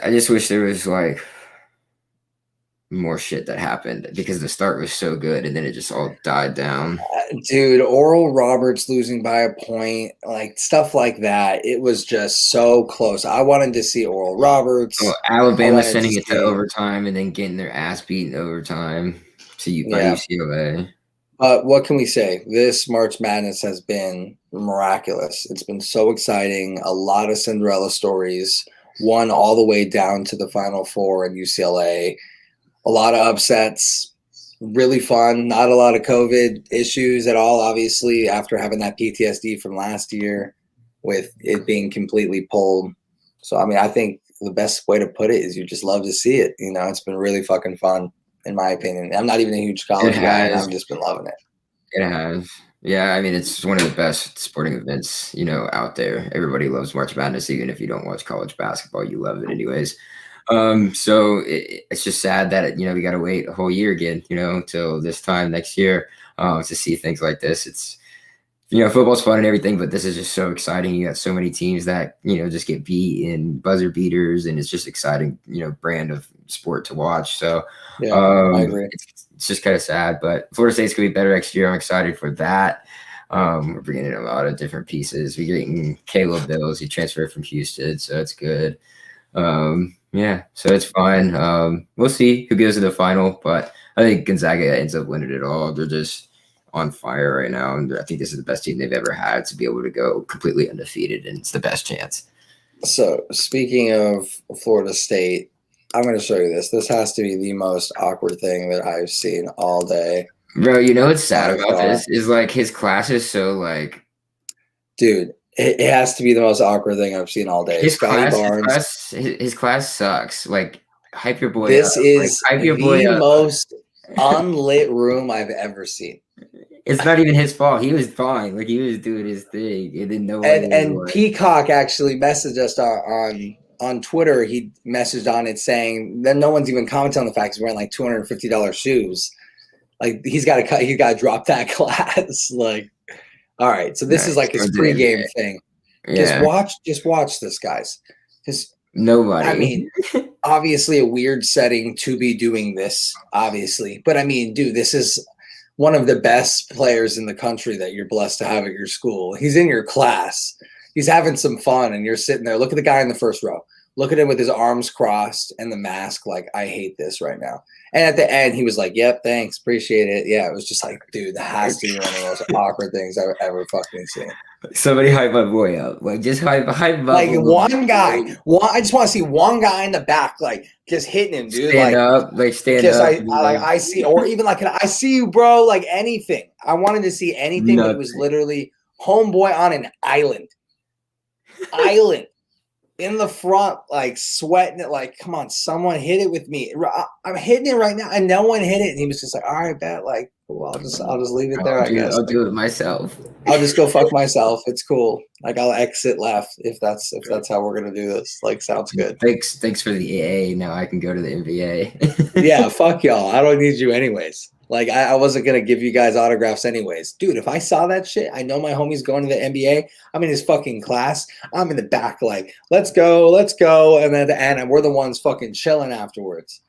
Speaker 2: just wish there was like more shit that happened, because the start was so good and then it just all died down.
Speaker 1: Dude, Oral Roberts losing by a point, like stuff like that. It was just so close. I wanted to see Oral Roberts.
Speaker 2: Well, Alabama sending it to overtime and then getting their ass beaten overtime by UCLA.
Speaker 1: What can we say? This March Madness has been miraculous. It's been so exciting. A lot of Cinderella stories, one all the way down to the Final Four in UCLA. A lot of upsets, really fun. Not a lot of COVID issues at all, obviously, after having that PTSD from last year with it being completely pulled. So, I mean, I think the best way to put it is you just love to see it. It's been really fucking fun, in my opinion. I'm not even a huge college guy, and I've just been loving it.
Speaker 2: It has. Yeah, I mean, it's one of the best sporting events, out there. Everybody loves March Madness, even if you don't watch college basketball, you love it anyways. So it's just sad that, we got to wait a whole year again, till this time next year, to see things like this. It's, football's fun and everything, but this is just so exciting. You got so many teams that, just get beat in buzzer beaters, and it's just exciting, brand of sport to watch. So,
Speaker 1: yeah, I agree.
Speaker 2: It's just kind of sad, but Florida State's going to be better next year. I'm excited for that. We're bringing in a lot of different pieces. We're getting Caleb Bills. He transferred from Houston, so it's good. Yeah, so it's fine. We'll see who goes to the final, but I think Gonzaga ends up winning it all. They're just on fire right now, and I think this is the best team they've ever had to be able to go completely undefeated, and it's the best chance.
Speaker 1: So, speaking of Florida State, I'm going to show you this. This has to be the most awkward thing that I've seen all day.
Speaker 2: Bro, what's sad about this is, like, his class is so, like...
Speaker 1: Dude, it has to be the most awkward thing I've seen all day.
Speaker 2: His class sucks. Like, hype your boy
Speaker 1: this
Speaker 2: up.
Speaker 1: Is
Speaker 2: hype your boy
Speaker 1: the most unlit room I've ever seen.
Speaker 2: It's not even his fault. He was fine. Like, he was doing his thing. He didn't know.
Speaker 1: And Peacock actually messaged us on Twitter. He messaged on it saying that no one's even commenting on the fact he's wearing like $250 shoes. Like, he's got to drop that class. Like, all right. So this is like his pregame thing. Yeah. Just watch this, guys. Because
Speaker 2: nobody.
Speaker 1: I mean, obviously a weird setting to be doing this, obviously. But I mean, dude, this is one of the best players in the country that you're blessed to have at your school. He's in your class. He's having some fun, and you're sitting there. Look at the guy in the first row. Look at him with his arms crossed and the mask. Like, I hate this right now. And at the end, he was like, "Yep, thanks, appreciate it." Yeah, it was just like, dude, that has to be one of the most awkward things I've ever fucking seen.
Speaker 2: Somebody hype my boy up. Like, just hype him up.
Speaker 1: Like, one guy. I just want to see one guy in the back, like, just hitting him, dude.
Speaker 2: Stand up.
Speaker 1: I see, or even like, I see you, bro. Like, anything. I wanted to see anything. But it was literally homeboy on an island. In the front, like, sweating it, like, come on, someone hit it with me. I'm hitting it right now, and no one hit it. And he was just like, all right, bet, like, well, I'll just leave it there, I guess.
Speaker 2: I'll do it myself.
Speaker 1: I'll just go fuck myself. It's cool. Like, I'll exit left if that's how we're gonna do this. Like, sounds good.
Speaker 2: Thanks for the AA. Now I can go to the NBA.
Speaker 1: Yeah, fuck y'all. I don't need you anyways. Like, I wasn't going to give you guys autographs anyways. Dude, if I saw that shit, I know my homie's going to the NBA. I'm in his fucking class. I'm in the back like, let's go. And then at the end, we're the ones fucking chilling afterwards.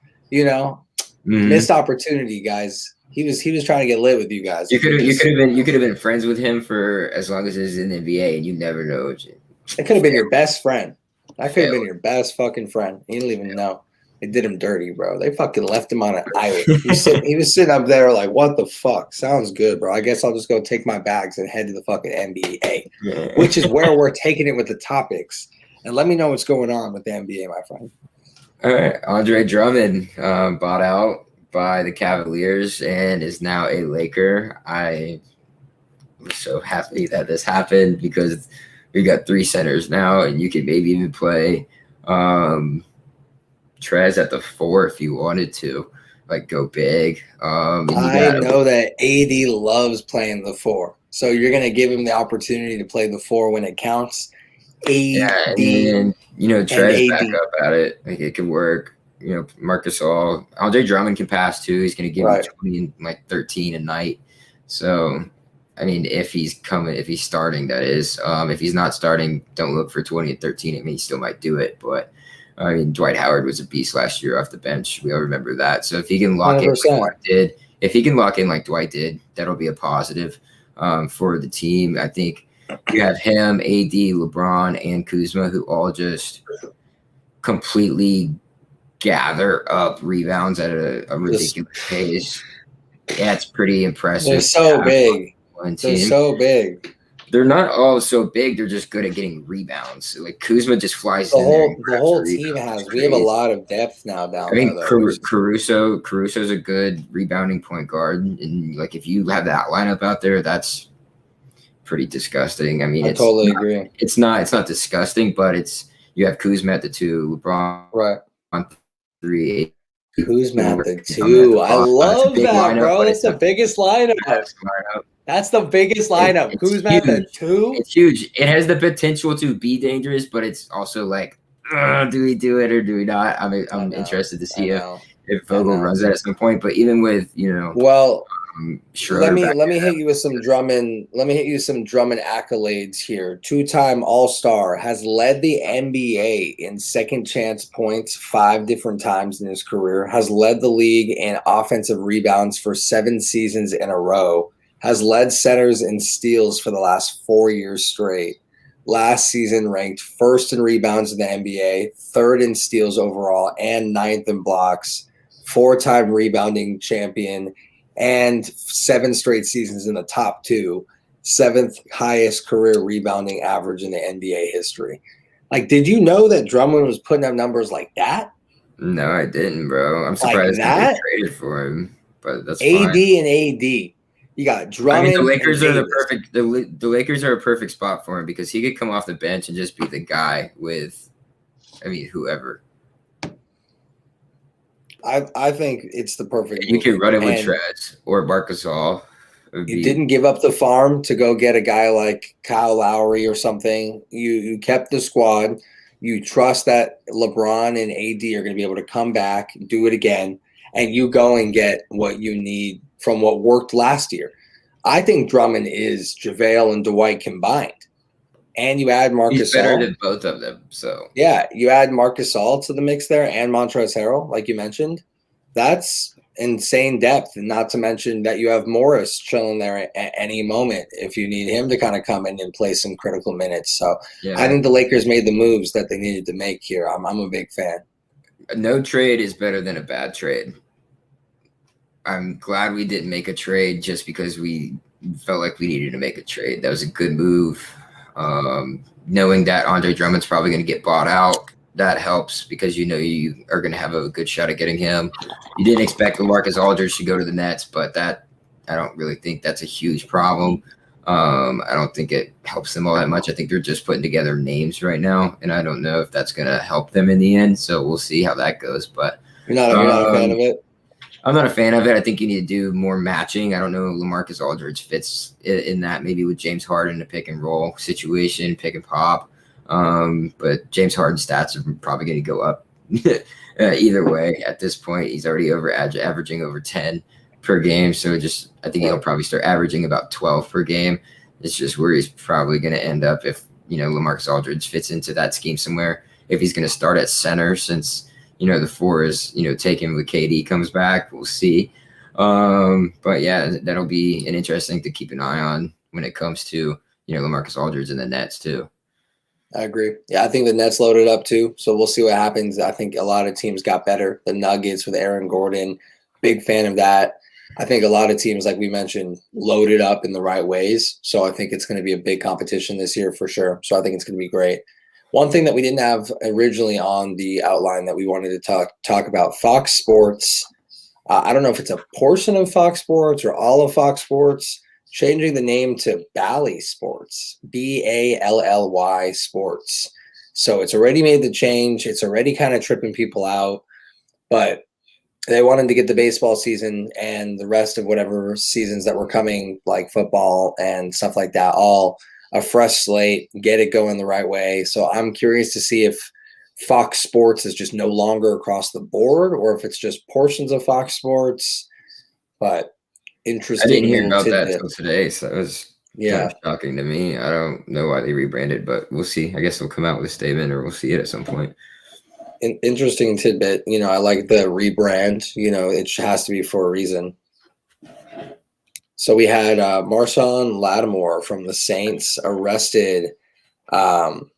Speaker 1: Missed opportunity, guys. He was trying to get lit with you guys.
Speaker 2: You could have been friends with him for as long as he's in the NBA, and you never know.
Speaker 1: It could have been your best friend. That could have been your best fucking friend. You didn't even know. They did him dirty, bro. They fucking left him on an island. He was sitting up there like, what the fuck? Sounds good, bro. I guess I'll just go take my bags and head to the fucking NBA, which is where we're taking it with the topics. And let me know what's going on with the NBA, my friend.
Speaker 2: All right. Andre Drummond bought out by the Cavaliers and is now a Laker. I was so happy that this happened because we got 3 centers now, and you can maybe even play Trez at the 4 if you wanted to. like go big.
Speaker 1: I know that AD loves playing the 4, so you're gonna give him the opportunity to play the 4 when it counts. AD,
Speaker 2: and Trez back up at it. Like it could work. Marc Gasol, Andre Drummond can pass too. He's going to give you 20 and like 13 a night. So, I mean, if he's starting, that is. If he's not starting, don't look for 20 and 13. I mean, he still might do it, but I mean, Dwight Howard was a beast last year off the bench. We all remember that. So if he can lock 100%. In like Dwight did, that'll be a positive for the team. I think you have him, AD, LeBron, and Kuzma, who all just completely gather up rebounds at a ridiculous pace. Yeah, it's pretty impressive.
Speaker 1: They're so big. They're so big.
Speaker 2: They're not all so big. They're just good at getting rebounds. Like Kuzma just flies in there.
Speaker 1: The whole team has. We have a lot of depth now down there. I think
Speaker 2: Caruso's a good rebounding point guard, and like if you have that lineup out there, that's pretty disgusting. I mean,
Speaker 1: I totally agree.
Speaker 2: It's not disgusting, but you have Kuzma at the 2, LeBron on 3.
Speaker 1: Kuzma at the 2. I love that, lineup, bro. That's the biggest lineup. That's the biggest lineup. Kuzma at the 2.
Speaker 2: It's huge. It has the potential to be dangerous, but it's also like, do we do it or do we not? I mean, I'm interested to see if Vogel runs that at some point. But even with
Speaker 1: let me hit you with some Drummond. Let me hit you some Drummond accolades here. 2-time All-Star, has led the NBA in second chance points 5 different times in his career. Has led the league in offensive rebounds for 7 seasons in a row. Has led centers in steals for the last 4 years straight. Last season ranked 1st in rebounds in the NBA, 3rd in steals overall, and 9th in blocks. 4-time rebounding champion, and 7 straight seasons in the top 2, 7th highest career rebounding average in the NBA history. Like, did you know that Drummond was putting up numbers like that?
Speaker 2: No, I didn't, bro. I'm surprised they traded for him, but that's
Speaker 1: AD
Speaker 2: fine.
Speaker 1: and AD. You got Drummond. I mean,
Speaker 2: the Lakers are the perfect. The Lakers are a perfect spot for him because he could come off the bench and just be the guy with, whoever.
Speaker 1: I think it's the perfect.
Speaker 2: You could run it with Trez or Marc Gasol.
Speaker 1: You didn't give up the farm to go get a guy like Kyle Lowry or something. You kept the squad. You trust that LeBron and AD are going to be able to come back, do it again, and you go and get what you need from what worked last year. I think Drummond is JaVale and Dwight combined. And you add Marc Gasol.
Speaker 2: He's better than both of them. So
Speaker 1: yeah, you add Marc Gasol to the mix there and Montrezl Harrell, like you mentioned. That's insane depth, and not to mention that you have Morris chilling there at any moment if you need him to kind of come in and play some critical minutes. So yeah. I think the Lakers made the moves that they needed to make here. I'm a big fan.
Speaker 2: No trade is better than a bad trade. I'm glad we didn't make a trade just because we felt like we needed to make a trade. That was a good move. Knowing that Andre Drummond's probably going to get bought out, that helps because you are going to have a good shot at getting him. You didn't expect LaMarcus Aldridge to go to the Nets, but I don't really think that's a huge problem. I don't think it helps them all that much. I think they're just putting together names right now, and I don't know if that's going to help them in the end. So we'll see how that goes. But
Speaker 1: you're not a fan of it?
Speaker 2: I'm not a fan of it. I think you need to do more matching. I don't know if LaMarcus Aldridge fits in that, maybe with James Harden, a pick and roll situation, pick and pop. But James Harden's stats are probably going to go up either way at this point. He's already averaging over 10 per game. So I think he'll probably start averaging about 12 per game. It's just where he's probably going to end up if, LaMarcus Aldridge fits into that scheme somewhere. If he's going to start at center since, the 4 is, taken with KD comes back. We'll see. But yeah, that'll be an interesting to keep an eye on when it comes to, LaMarcus Aldridge and the Nets too.
Speaker 1: I agree. Yeah, I think the Nets loaded up too. So we'll see what happens. I think a lot of teams got better. The Nuggets with Aaron Gordon, big fan of that. I think a lot of teams, like we mentioned, loaded up in the right ways. So I think it's going to be a big competition this year for sure. So I think it's going to be great. One thing that we didn't have originally on the outline that we wanted to talk about, Fox Sports. I don't know if it's a portion of Fox Sports or all of Fox Sports, changing the name to Bally Sports, Bally Sports. So it's already made the change. It's already kind of tripping people out. But They wanted to get the baseball season and the rest of whatever seasons that were coming, like football and stuff like that, all a fresh slate, get it going the right way. So I'm curious to see if Fox Sports is just no longer across the board or if it's just portions of Fox Sports. But interesting.
Speaker 2: I didn't hear about that until today, so it was kind of shocking to me. I don't know why they rebranded, but we'll see. I guess they'll come out with a statement or we'll see it at some point.
Speaker 1: An interesting tidbit. I like the rebrand. It has to be for a reason. So we had Marshon Lattimore from the Saints arrested. What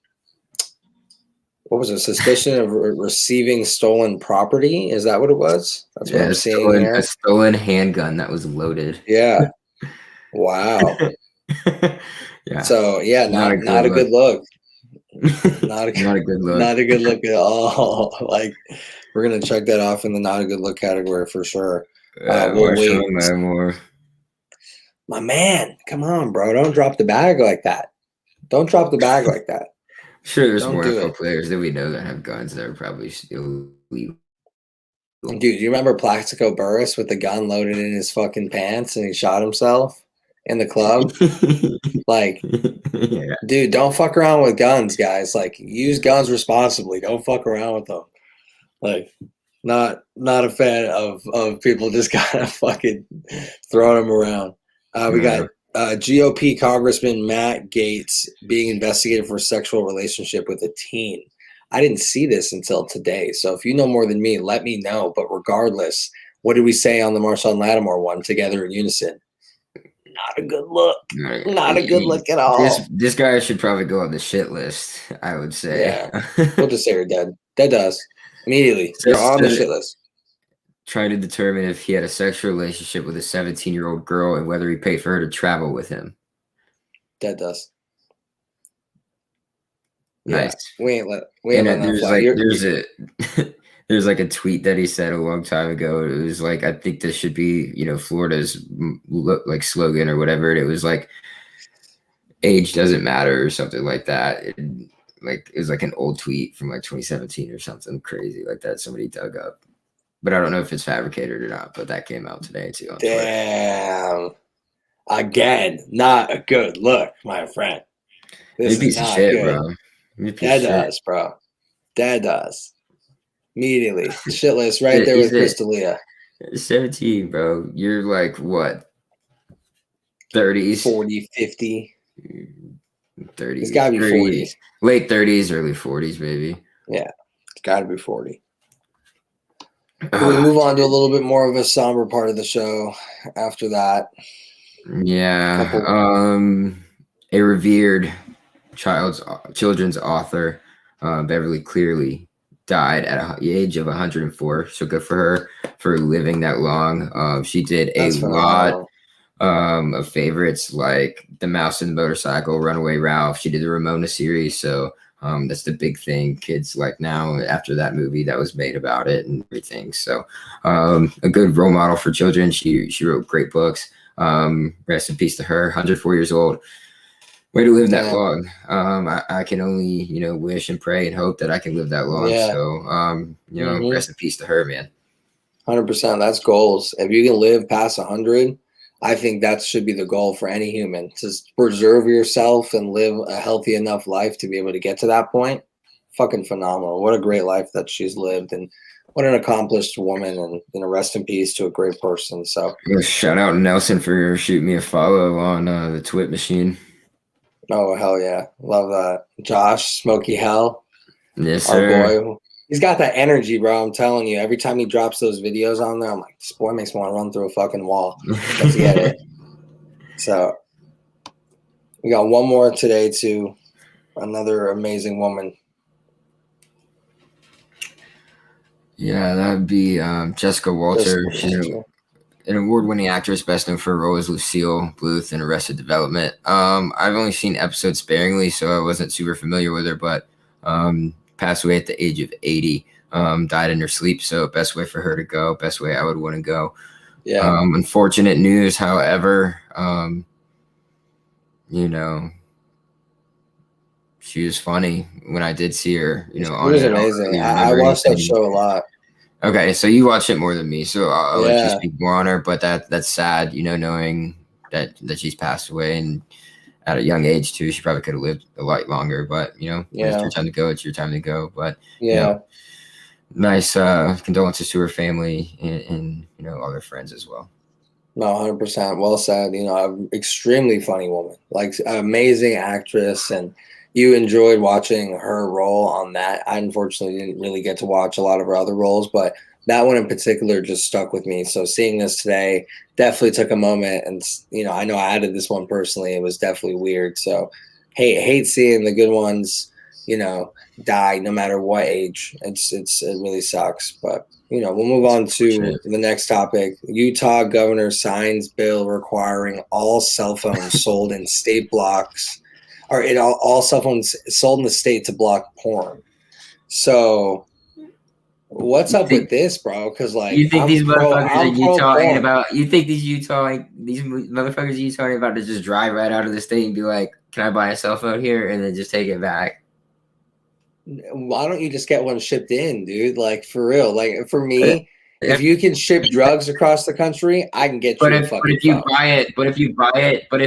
Speaker 1: was it? Suspicion of receiving stolen property? Is that what it was? That's what I'm seeing here.
Speaker 2: A stolen handgun that was loaded.
Speaker 1: Yeah. Wow.
Speaker 2: Yeah.
Speaker 1: So not a good look. Not a good look. Not a good look at all. Like, we're gonna check that off in the not a good look category for sure. We'll wait.
Speaker 2: More.
Speaker 1: My man, come on, bro! Don't drop the bag like that. Don't drop the bag like that.
Speaker 2: Sure, there's more NFL players that we know that have guns that are probably illegal.
Speaker 1: Dude, do you remember Plaxico Burress with the gun loaded in his fucking pants and he shot himself in the club? Like,
Speaker 2: yeah.
Speaker 1: Dude, don't fuck around with guns, guys. Like, use guns responsibly. Don't fuck around with them. Like, not a fan of people just kind of fucking throwing them around. We got GOP Congressman Matt Gaetz being investigated for a sexual relationship with a teen. I didn't see this until today. So if you know more than me, let me know. But regardless, what did we say on the Marshon Lattimore one together in unison? Not a good look. Not a good look at all.
Speaker 2: This guy should probably go on the shit list, I would say.
Speaker 1: Yeah. We'll just say you're dead. Dead does. Immediately. You're on the shit list.
Speaker 2: Trying to determine if he had a sexual relationship with a 17-year-old girl and whether he paid for her to travel with him.
Speaker 1: Dead does.
Speaker 2: Nice.
Speaker 1: Yeah. We ain't
Speaker 2: there's like a tweet that he said a long time ago. It was like, I think this should be, Florida's like slogan or whatever. And it was like, age doesn't matter or something like that. It was like an old tweet from like 2017 or something crazy like that. Somebody dug up, but I don't know if it's fabricated or not. But that came out today too. On
Speaker 1: Damn. Again, not a good look, my friend.
Speaker 2: This is piece of shit, bro.
Speaker 1: That does, bro. That does. Immediately. Shit list right there with Chris D'Elia.
Speaker 2: 17, bro. You're like, what? 30s?
Speaker 1: 40, 50.
Speaker 2: 30s.
Speaker 1: It's got to be 40s.
Speaker 2: Late 30s, early 40s, maybe.
Speaker 1: Yeah. It's got to be 40. We move on to a little bit more of a somber part of the show after that.
Speaker 2: Yeah. A revered children's author, Beverly Cleary, died at the age of 104. So good for her for living that long. She did a lot of favorites like The Mouse and the Motorcycle, Runaway Ralph. She did the Ramona series. So that's the big thing kids like now after that movie that was made about it and everything. So a good role model for children. She wrote great books. Rest in peace to her, 104 years old. Way to live that long. I can only, wish and pray and hope that I can live that long. Yeah. So, rest in peace to her, man.
Speaker 1: 100%. That's goals. If you can live past 100, I think that should be the goal for any human. Just preserve yourself and live a healthy enough life to be able to get to that point. Fucking phenomenal. What a great life that she's lived. And what an accomplished woman, and rest in peace to a great person. So
Speaker 2: shout out Nelson for shooting me a follow on the Twit machine.
Speaker 1: Oh, hell yeah. Love that. Josh, Smokey Hell.
Speaker 2: Yes, sir.
Speaker 1: Our boy. He's got that energy, bro. I'm telling you. Every time he drops those videos on there, I'm like, this boy makes me want to run through a fucking wall. Let's get it. So we got one more today, too. Another amazing woman.
Speaker 2: Yeah, that would be Jessica Walter. She's an award-winning actress, best known for her role as Lucille Bluth in Arrested Development. I've only seen episodes sparingly, so I wasn't super familiar with her, but passed away at the age of 80, died in her sleep, so best way for her to go, best way I would want to go.
Speaker 1: Yeah.
Speaker 2: Unfortunate news, however, she was funny when I did see her,
Speaker 1: She was amazing. I watched that show a lot.
Speaker 2: Okay, so you watch it more than me, so I'll let you
Speaker 1: Yeah.
Speaker 2: speak more on her. But that's sad, knowing that she's passed away and at a young age too. She probably could have lived a lot longer, but when it's your time to go, it's your time to go. But nice condolences to her family and all their friends as well.
Speaker 1: No, 100%. Well said. Extremely funny woman, like amazing actress, and you enjoyed watching her role on that. I unfortunately didn't really get to watch a lot of her other roles, but that one in particular just stuck with me. So seeing this today definitely took a moment, and I know I added this one personally. It was definitely weird. So hate seeing the good ones, die no matter what age. It really sucks, but. We'll move on to the next topic. Utah governor signs bill requiring all cell phones sold in state blocks, or all cell phones sold in the state to block porn. So, what's up with this, bro? Because
Speaker 2: you think these motherfuckers in Utah ain't about? You think these motherfuckers in Utah ain't about to just drive right out of the state and be like, "Can I buy a cell phone here?" and then just take it back?
Speaker 1: Why don't you just get one shipped in, dude? Like, for real. Like, for me, if you can ship drugs across the country, I can get you a fucking phone.
Speaker 2: But if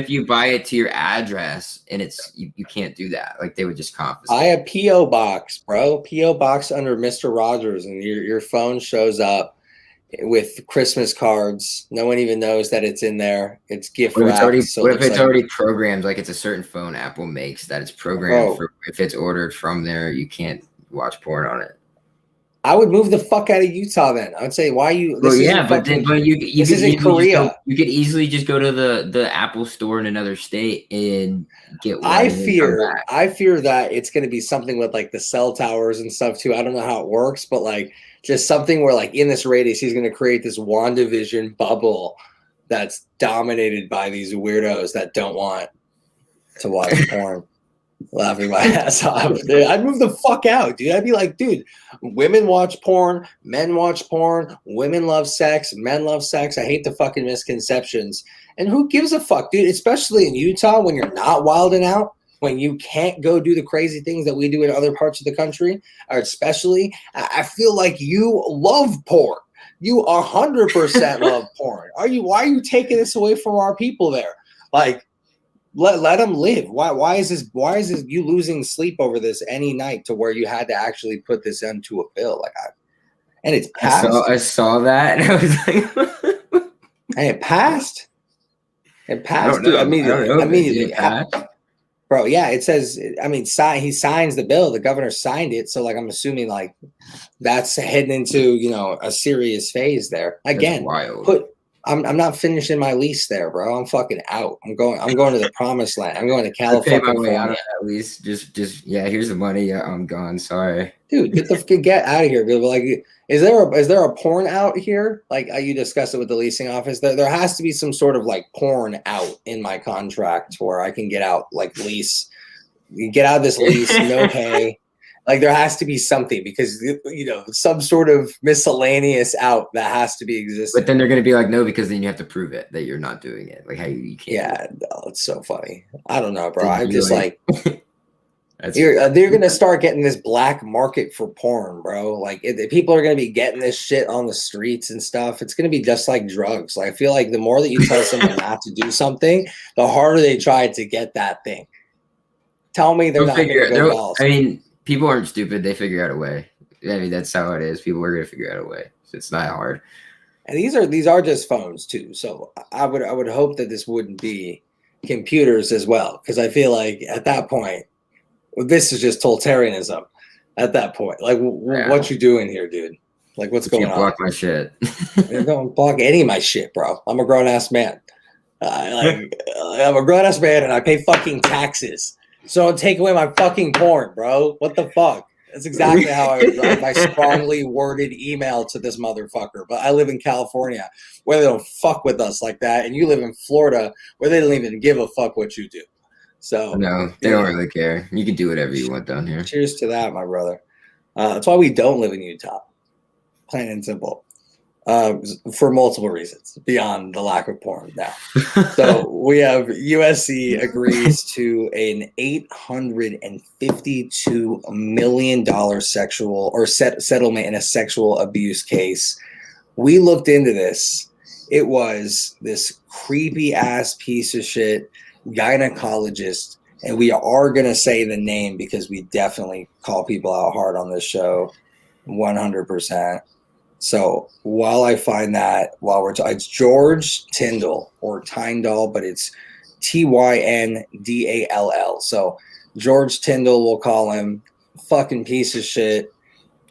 Speaker 2: you buy it to your address and it's you can't do that. Like, they would just confiscate.
Speaker 1: I have P.O. box, bro. P.O. box under Mr. Rogers, and your phone shows up with Christmas cards. No one even knows that it's in there. It's gift wrapped.
Speaker 2: What if it's already programmed? Like, it's a certain phone Apple makes that it's programmed for. If it's ordered from there, you can't watch porn on it.
Speaker 1: I would move the fuck out of Utah then. I would say, why you?
Speaker 2: But you could easily just go to the Apple store in another state and get one.
Speaker 1: I fear that it's going to be something with like the cell towers and stuff too. I don't know how it works, but like just something where like in this radius, he's going to create this WandaVision bubble that's dominated by these weirdos that don't want to watch porn. Laughing my ass off, dude. I'd move the fuck out, dude. I'd be like, dude, women watch porn, men watch porn, women love sex, men love sex. I hate the fucking misconceptions. And who gives a fuck, dude? Especially in Utah when you're not wilding out, when you can't go do the crazy things that we do in other parts of the country, or especially, I feel like you love porn. You 100% love porn. Why are you taking this away from our people there? Like, let them live. Why is this you losing sleep over this any night to where you had to actually put this into a bill? And it's passed.
Speaker 2: I saw that and I was like,
Speaker 1: and it passed. It passed, dude. Immediately passed. Bro, yeah, it says, he signs the bill. The governor signed it. So, like, I'm assuming, like, that's heading into, a serious phase there. Again,
Speaker 2: wild.
Speaker 1: I'm not finishing my lease there, bro. I'm fucking out. I'm going to the promised land. I'm going to California.
Speaker 2: Pay my way out of that lease. Just here's the money. Yeah, I'm gone. Sorry.
Speaker 1: Dude, get out of here. Like, is there a porn out here? Like, you discussed it with the leasing office. There has to be some sort of like porn out in my contract where I can get out, like, lease. You get out of this lease, no pay. Like, there has to be something because, some sort of miscellaneous out that has to be existing.
Speaker 2: But then they're going to be like, no, because then you have to prove it that you're not doing it. Like, how you can't.
Speaker 1: Yeah, no, it's so funny. I don't know, bro. I'm just like they're going to start getting this black market for porn, bro. Like, people are going to be getting this shit on the streets and stuff. It's going to be just like drugs. Like, I feel like the more that you tell someone not to do something, the harder they try to get that thing. Tell me they're not going to go else.
Speaker 2: I mean, people aren't stupid. They figure out a way. I mean, that's how it is. People are going to figure out a way. So it's not hard.
Speaker 1: And these are just phones too. So I would hope that this wouldn't be computers as well, because I feel like at that point, this is just totalitarianism. At that point, like, what you doing here, dude? Like, what's going on?
Speaker 2: Block my shit.
Speaker 1: Don't block any of my shit, bro. I'm a grown ass man. I'm a grown ass man, and I pay fucking taxes. So don't take away my fucking porn, bro. What the fuck? That's exactly how I would write my strongly worded email to this motherfucker. But I live in California where they don't fuck with us like that. And you live in Florida where they don't even give a fuck what you do. So
Speaker 2: no, they don't really care. You can do whatever you want down here.
Speaker 1: Cheers to that, my brother. That's why we don't live in Utah. Plain and simple. For multiple reasons beyond the lack of porn now. So we have USC agrees to an $852 million settlement in a sexual abuse case. We looked into this. It was this creepy ass piece of shit gynecologist, and we are going to say the name because we definitely call people out hard on this show, 100%. So while I find that, it's George Tyndall or Tyndall, but it's Tyndall. So George Tyndall, we'll call him, fucking piece of shit,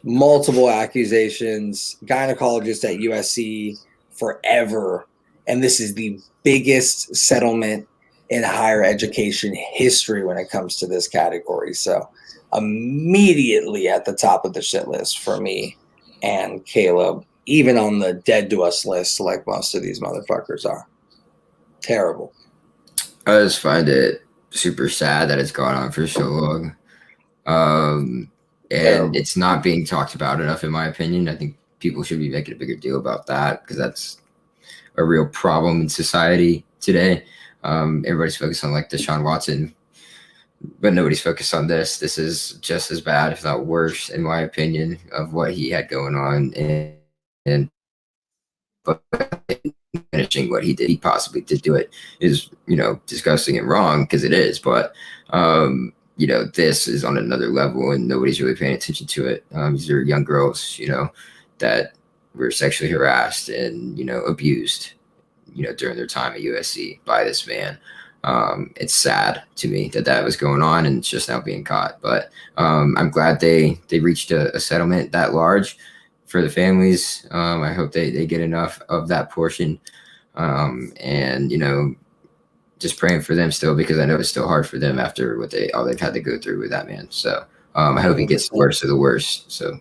Speaker 1: multiple accusations, gynecologist at USC forever. And this is the biggest settlement in higher education history when it comes to this category. So immediately at the top of the shit list for me and Caleb, even on the dead to us list, like most of these motherfuckers are. Terrible.
Speaker 2: I just find it super sad that it's gone on for so long. And terrible. It's not being talked about enough, in my opinion. I think people should be making a bigger deal about that because that's a real problem in society today. Everybody's focused on like Deshaun Watson, but nobody's focused on this. This is just as bad, if not worse, in my opinion, of what he had going on, and but finishing what he did, he possibly did do it, is disgusting and wrong because it is. But this is on another level, and nobody's really paying attention to it. These are young girls, that were sexually harassed and abused, during their time at USC by this man. It's sad to me that was going on and it's just now being caught. But I'm glad they reached a settlement that large for the families. I hope they get enough of that portion. And just praying for them still, because I know it's still hard for them after all they've had to go through with that man. So I hope he gets the worst of the worst. So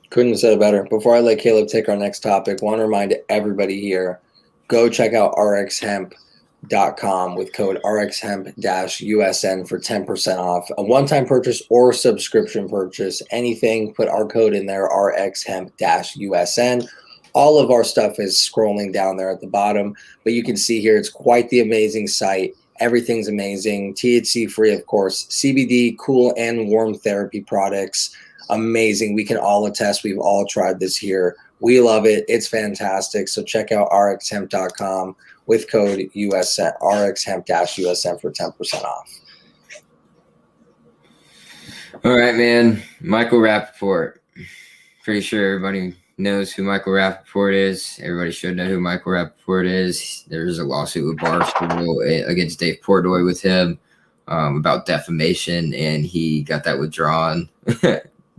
Speaker 1: couldn't have said it better. Before I let Caleb take our next topic, want to remind everybody here, go check out rxhemp.com with code RXHemp-USN for 10% off. A one-time purchase or subscription purchase, anything, put our code in there, RXHemp-USN. All of our stuff is scrolling down there at the bottom, but you can see here it's quite the amazing site. Everything's amazing. THC free, of course. CBD, cool and warm therapy products. Amazing. We can all attest. We've all tried this here. We love it. It's fantastic. So check out rxhemp.com with code USN, RXHemp-USN for 10% off.
Speaker 2: All right, man. Michael Rappaport. Pretty sure everybody knows who Michael Rappaport is. Everybody should know who Michael Rappaport is. There's a lawsuit with Barstool against Dave Portnoy with him about defamation, and he got that withdrawn.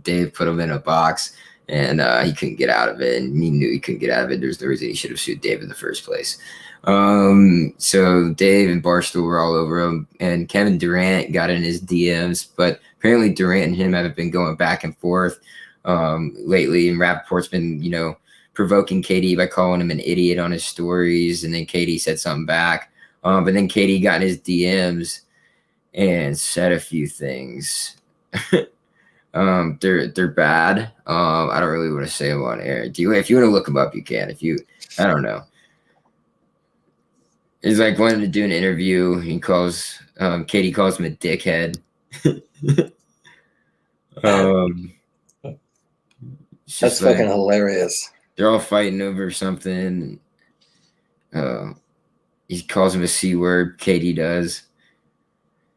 Speaker 2: Dave put him in a box, and he couldn't get out of it, and he knew he couldn't get out of it. There's no reason he should have sued Dave in the first place. So Dave and Barstool were all over him, and Kevin Durant got in his DMs, but apparently Durant and him have been going back and forth lately, and Rappaport's been, provoking KD by calling him an idiot on his stories, and then KD said something back. But then KD got in his DMs and said a few things. They're bad. I don't really want to say them on air. If you want to look them up, you can. I don't know. He's like wanting to do an interview. He calls KD calls him a dickhead.
Speaker 1: That's fucking hilarious.
Speaker 2: They're all fighting over something. He calls him a C word. KD does.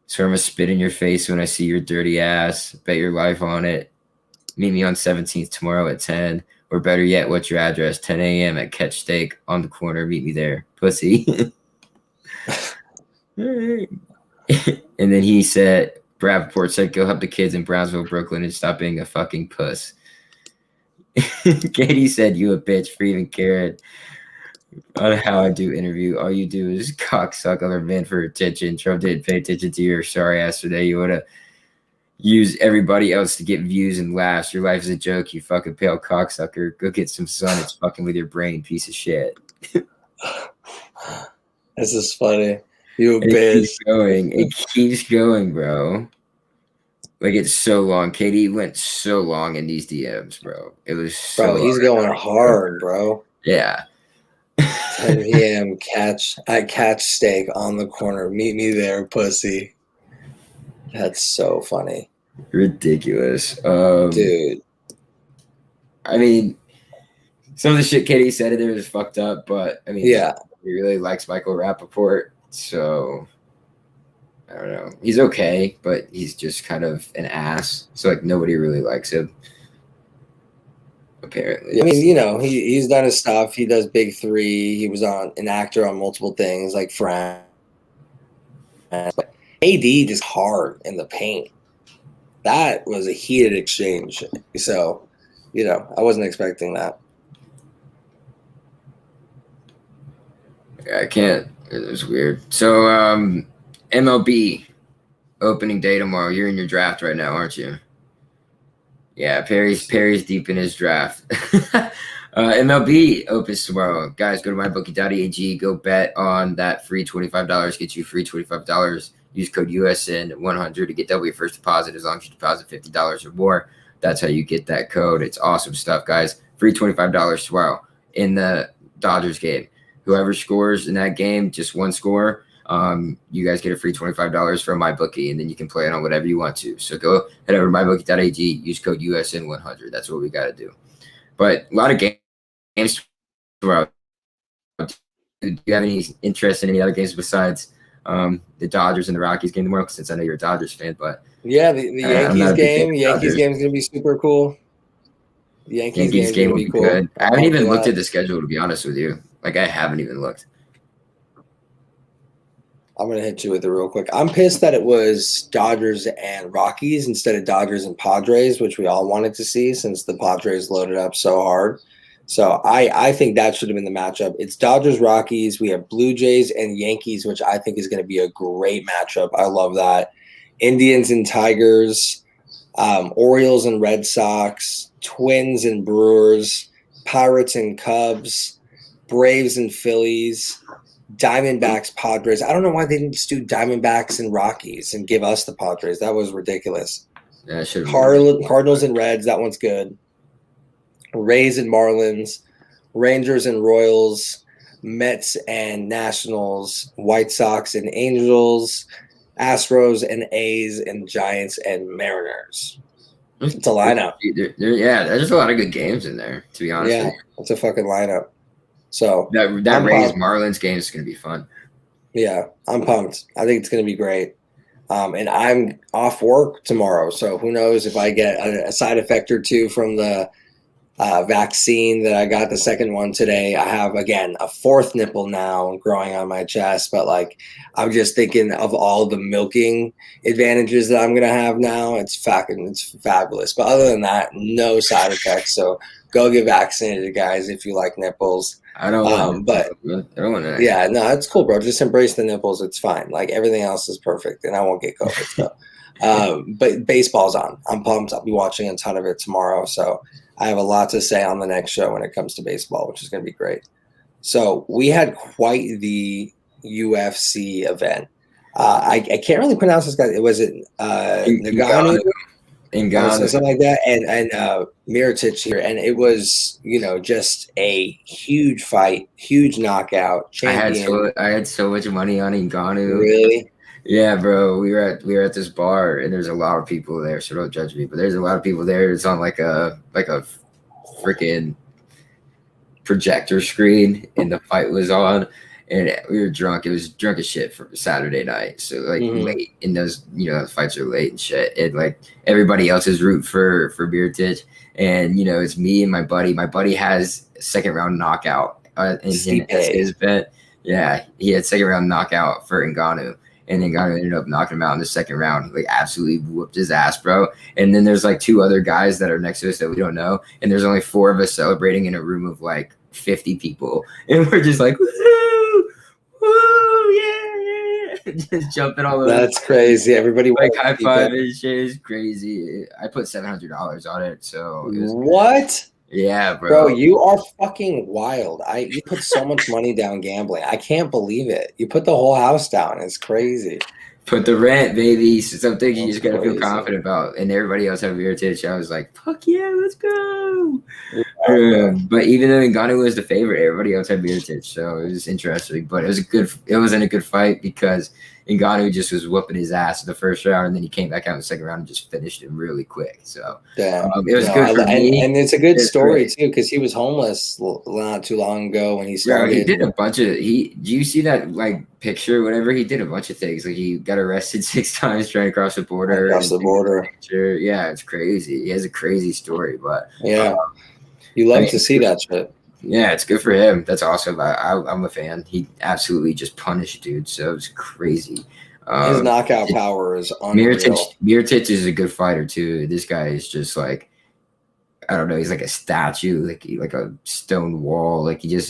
Speaker 2: So I'm gonna spit in your face when I see your dirty ass. Bet your life on it. Meet me on 17th tomorrow at 10. Or better yet, what's your address? 10 a.m. at Catch Steak on the corner. Meet me there, pussy. And then he said, Rappaport said, go help the kids in Brownsville, Brooklyn, and stop being a fucking puss. KD said, you a bitch for even caring on how I do interview. All you do is cocksuck other men for attention. Trump didn't pay attention to your sorry ass today. You want to use everybody else to get views and laughs. Your life is a joke, you fucking pale cocksucker. Go get some sun. It's fucking with your brain, piece of shit.
Speaker 1: This is funny. You a bitch.
Speaker 2: It keeps going, bro. Like, it's so long. KD went so long in these DMs, bro. It was so
Speaker 1: he's going hard, bro.
Speaker 2: Yeah.
Speaker 1: 10 p.m. catch steak on the corner. Meet me there, pussy. That's so funny.
Speaker 2: Ridiculous.
Speaker 1: Dude.
Speaker 2: I mean, some of the shit Katie said there is fucked up, but I mean,
Speaker 1: yeah,
Speaker 2: he really likes Michael Rappaport, so I don't know. He's okay, but he's just kind of an ass. So like nobody really likes him. Apparently.
Speaker 1: I mean, you know, he's done his stuff. He does Big Three. He was an actor on multiple things like Friends. But AD just hard in the paint. That was a heated exchange. So, you know, I wasn't expecting that.
Speaker 2: I can't. It was weird. So, MLB opening day tomorrow. You're in your draft right now, aren't you? Yeah, Perry's deep in his draft. MLB opens tomorrow. Guys, go to mybookie.ag. Go bet on that free $25. Get you free $25. Use code USN100 to get double your first deposit as long as you deposit $50 or more. That's how you get that code. It's awesome stuff, guys. Free $25 tomorrow in the Dodgers game. Whoever scores in that game, just one score, you guys get a free $25 from MyBookie, and then you can play it on whatever you want to. So go head over to mybookie.ag, use code USN100. That's what we got to do. But a lot of games tomorrow. Do you have any interest in any other games besides the Dodgers and the Rockies game tomorrow? Since I know you're a Dodgers fan, but
Speaker 1: yeah, the Yankees game. Yankees game is gonna be super cool. The Yankees game will be cool.
Speaker 2: Good. I haven't even looked at the schedule, to be honest with you. Like, I haven't even looked.
Speaker 1: I'm going to hit you with it real quick. I'm pissed that it was Dodgers and Rockies instead of Dodgers and Padres, which we all wanted to see since the Padres loaded up so hard. So I think that should have been the matchup. It's Dodgers, Rockies. We have Blue Jays and Yankees, which I think is going to be a great matchup. I love that. Indians and Tigers, Orioles and Red Sox, Twins and Brewers, Pirates and Cubs, Braves and Phillies, Diamondbacks, Padres. I don't know why they didn't just do Diamondbacks and Rockies and give us the Padres. That was ridiculous.
Speaker 2: Yeah,
Speaker 1: Cardinals and Reds. That one's good. Rays and Marlins, Rangers and Royals, Mets and Nationals, White Sox and Angels, Astros and A's, and Giants and Mariners. It's a lineup.
Speaker 2: There's a lot of good games in there, to be honest.
Speaker 1: Yeah, it's a fucking lineup. So
Speaker 2: that Rays Marlins game is going to be fun.
Speaker 1: Yeah, I'm pumped. I think it's going to be great. And I'm off work tomorrow, so who knows if I get a side effect or two from the vaccine that I got, the second one today. I have, again, a fourth nipple now growing on my chest, but like I'm just thinking of all the milking advantages that I'm going to have now. It's fabulous. But other than that, no side effects. So go get vaccinated, guys, if you like nipples.
Speaker 2: I don't want to.
Speaker 1: Yeah, no, it's cool, bro. Just embrace the nipples. It's fine. Like everything else is perfect, and I won't get COVID. So, but baseball's on. I'm pumped. I'll be watching a ton of it tomorrow. So I have a lot to say on the next show when it comes to baseball, which is going to be great. So we had quite the UFC event. I can't really pronounce this guy. Was it Ngannou? Something like that, and Mirotic here, and it was just a huge fight, huge knockout. Champion.
Speaker 2: I had so much money on Ngannou.
Speaker 1: Really?
Speaker 2: Yeah, bro. We were at this bar, and there's a lot of people there. So don't judge me, but there's a lot of people there. It's on like a freaking projector screen, and the fight was on. And we were drunk. It was drunk as shit for Saturday night. So late, and those fights are late and shit. And like everybody else is root for Mirotic, and it's me and my buddy. My buddy has a second round knockout in his bet. Yeah, he had second round knockout for Ngannou, and Ngannou ended up knocking him out in the second round. He, like, absolutely whooped his ass, bro. And then there's like two other guys that are next to us that we don't know, and there's only four of us celebrating in a room of like 50 people, and we're just like, just jumping all over.
Speaker 1: That's crazy. Everybody
Speaker 2: like high five and shit is crazy. I put $700 on it, so it was
Speaker 1: what?
Speaker 2: Yeah, bro.
Speaker 1: Bro, you are fucking wild. You put so much money down gambling. I can't believe it. You put the whole house down. It's crazy.
Speaker 2: Put the rent, baby. So some things you
Speaker 1: That's
Speaker 2: just gotta feel
Speaker 1: crazy.
Speaker 2: confident about. And everybody else have Mirotic. I was like, fuck yeah, let's go.
Speaker 1: Yeah.
Speaker 2: But even though Ngannou was the favorite, everybody else had Mirotic. So it was interesting. But it wasn't a good fight because Ngannou just was whooping his ass in the first round, and then he came back out in the second round and just finished him really quick. So it was good for me.
Speaker 1: And it's a good story
Speaker 2: great.
Speaker 1: too, because he was homeless not too long ago when he started.
Speaker 2: Bro, he did a bunch of do you see that like picture, whatever? He did a bunch of things. Like he got arrested 6 times trying to cross the border. Yeah, it's crazy. He has a crazy story, but
Speaker 1: yeah. You love to see that shit.
Speaker 2: Yeah, it's good for him. That's awesome. I'm a fan. He absolutely just punished dude. So it's crazy.
Speaker 1: His knockout power is unreal.
Speaker 2: Mirotic is a good fighter too. This guy is just like, I don't know. He's like a statue, like a stone wall. Like he's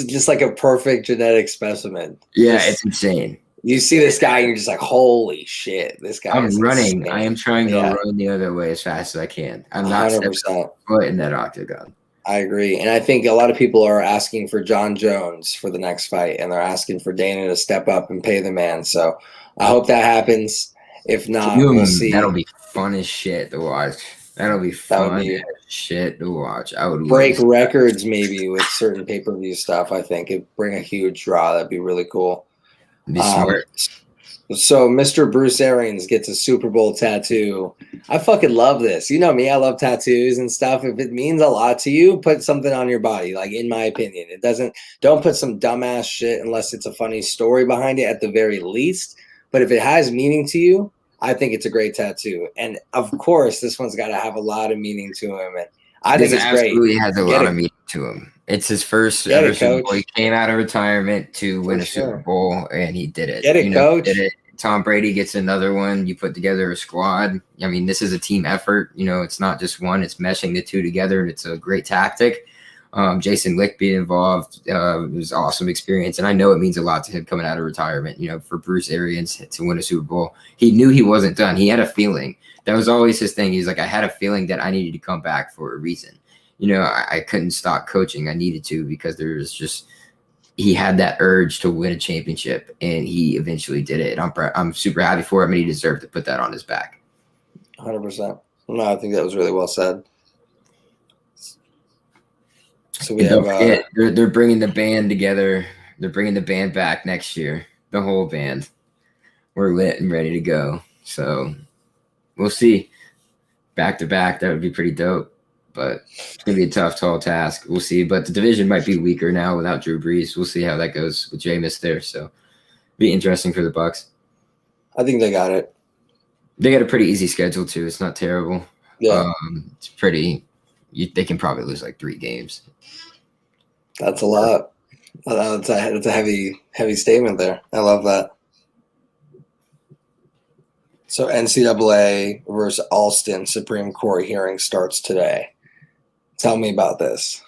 Speaker 1: just like a perfect genetic specimen.
Speaker 2: Yeah, it's insane.
Speaker 1: You see this guy, and you're just like, holy shit, this guy.
Speaker 2: I'm running. Insane. I am trying to run the other way as fast as I can. I'm not
Speaker 1: 100%
Speaker 2: foot in that octagon.
Speaker 1: I agree. And I think a lot of people are asking for John Jones for the next fight, and they're asking for Dana to step up and pay the man. So I hope that happens. If not, we'll see.
Speaker 2: That'll be fun as shit to watch. That'll be fun as shit to watch. I would
Speaker 1: break records maybe with certain pay-per-view stuff. I think it'd bring a huge draw. That'd be really cool.
Speaker 2: Be smart.
Speaker 1: So Mr. Bruce Arians gets a Super Bowl tattoo. I fucking love this. You know me, I love tattoos and stuff. If it means a lot to you, put something on your body. Like, in my opinion, don't put some dumbass shit unless it's a funny story behind it at the very least. But if it has meaning to you, I think it's a great tattoo. And of course, this one's got to have a lot of meaning to him. And I think it's great. It
Speaker 2: absolutely has a lot of meaning to him. It's his first ever Super Bowl. He came out of retirement to win a Super Bowl, and he did it.
Speaker 1: Coach.
Speaker 2: Did it. Tom Brady gets another one. You put together a squad. I mean, this is a team effort. It's not just one. It's meshing the two together, and it's a great tactic. Jason Licht being involved was an awesome experience, and I know it means a lot to him coming out of retirement. For Bruce Arians to win a Super Bowl, he knew he wasn't done. He had a feeling. That was always his thing. He's like, I had a feeling that I needed to come back for a reason. I couldn't stop coaching. I needed to because he had that urge to win a championship, and he eventually did it. I'm super happy for him, and he deserved to put that on his back.
Speaker 1: 100%. No, I think that was really well said. So
Speaker 2: they're bringing the band together. They're bringing the band back next year. The whole band. We're lit and ready to go. So we'll see. Back to back, that would be pretty dope. But it's going to be a tough, tall task. We'll see. But the division might be weaker now without Drew Brees. We'll see how that goes with Jameis there. So be interesting for the Bucs.
Speaker 1: I think they got it.
Speaker 2: They got a pretty easy schedule, too. It's not terrible.
Speaker 1: Yeah.
Speaker 2: It's pretty – they can probably lose like 3 games.
Speaker 1: That's a lot. That's a heavy statement there. I love that. So NCAA versus Alston Supreme Court hearing starts today. Tell me about this.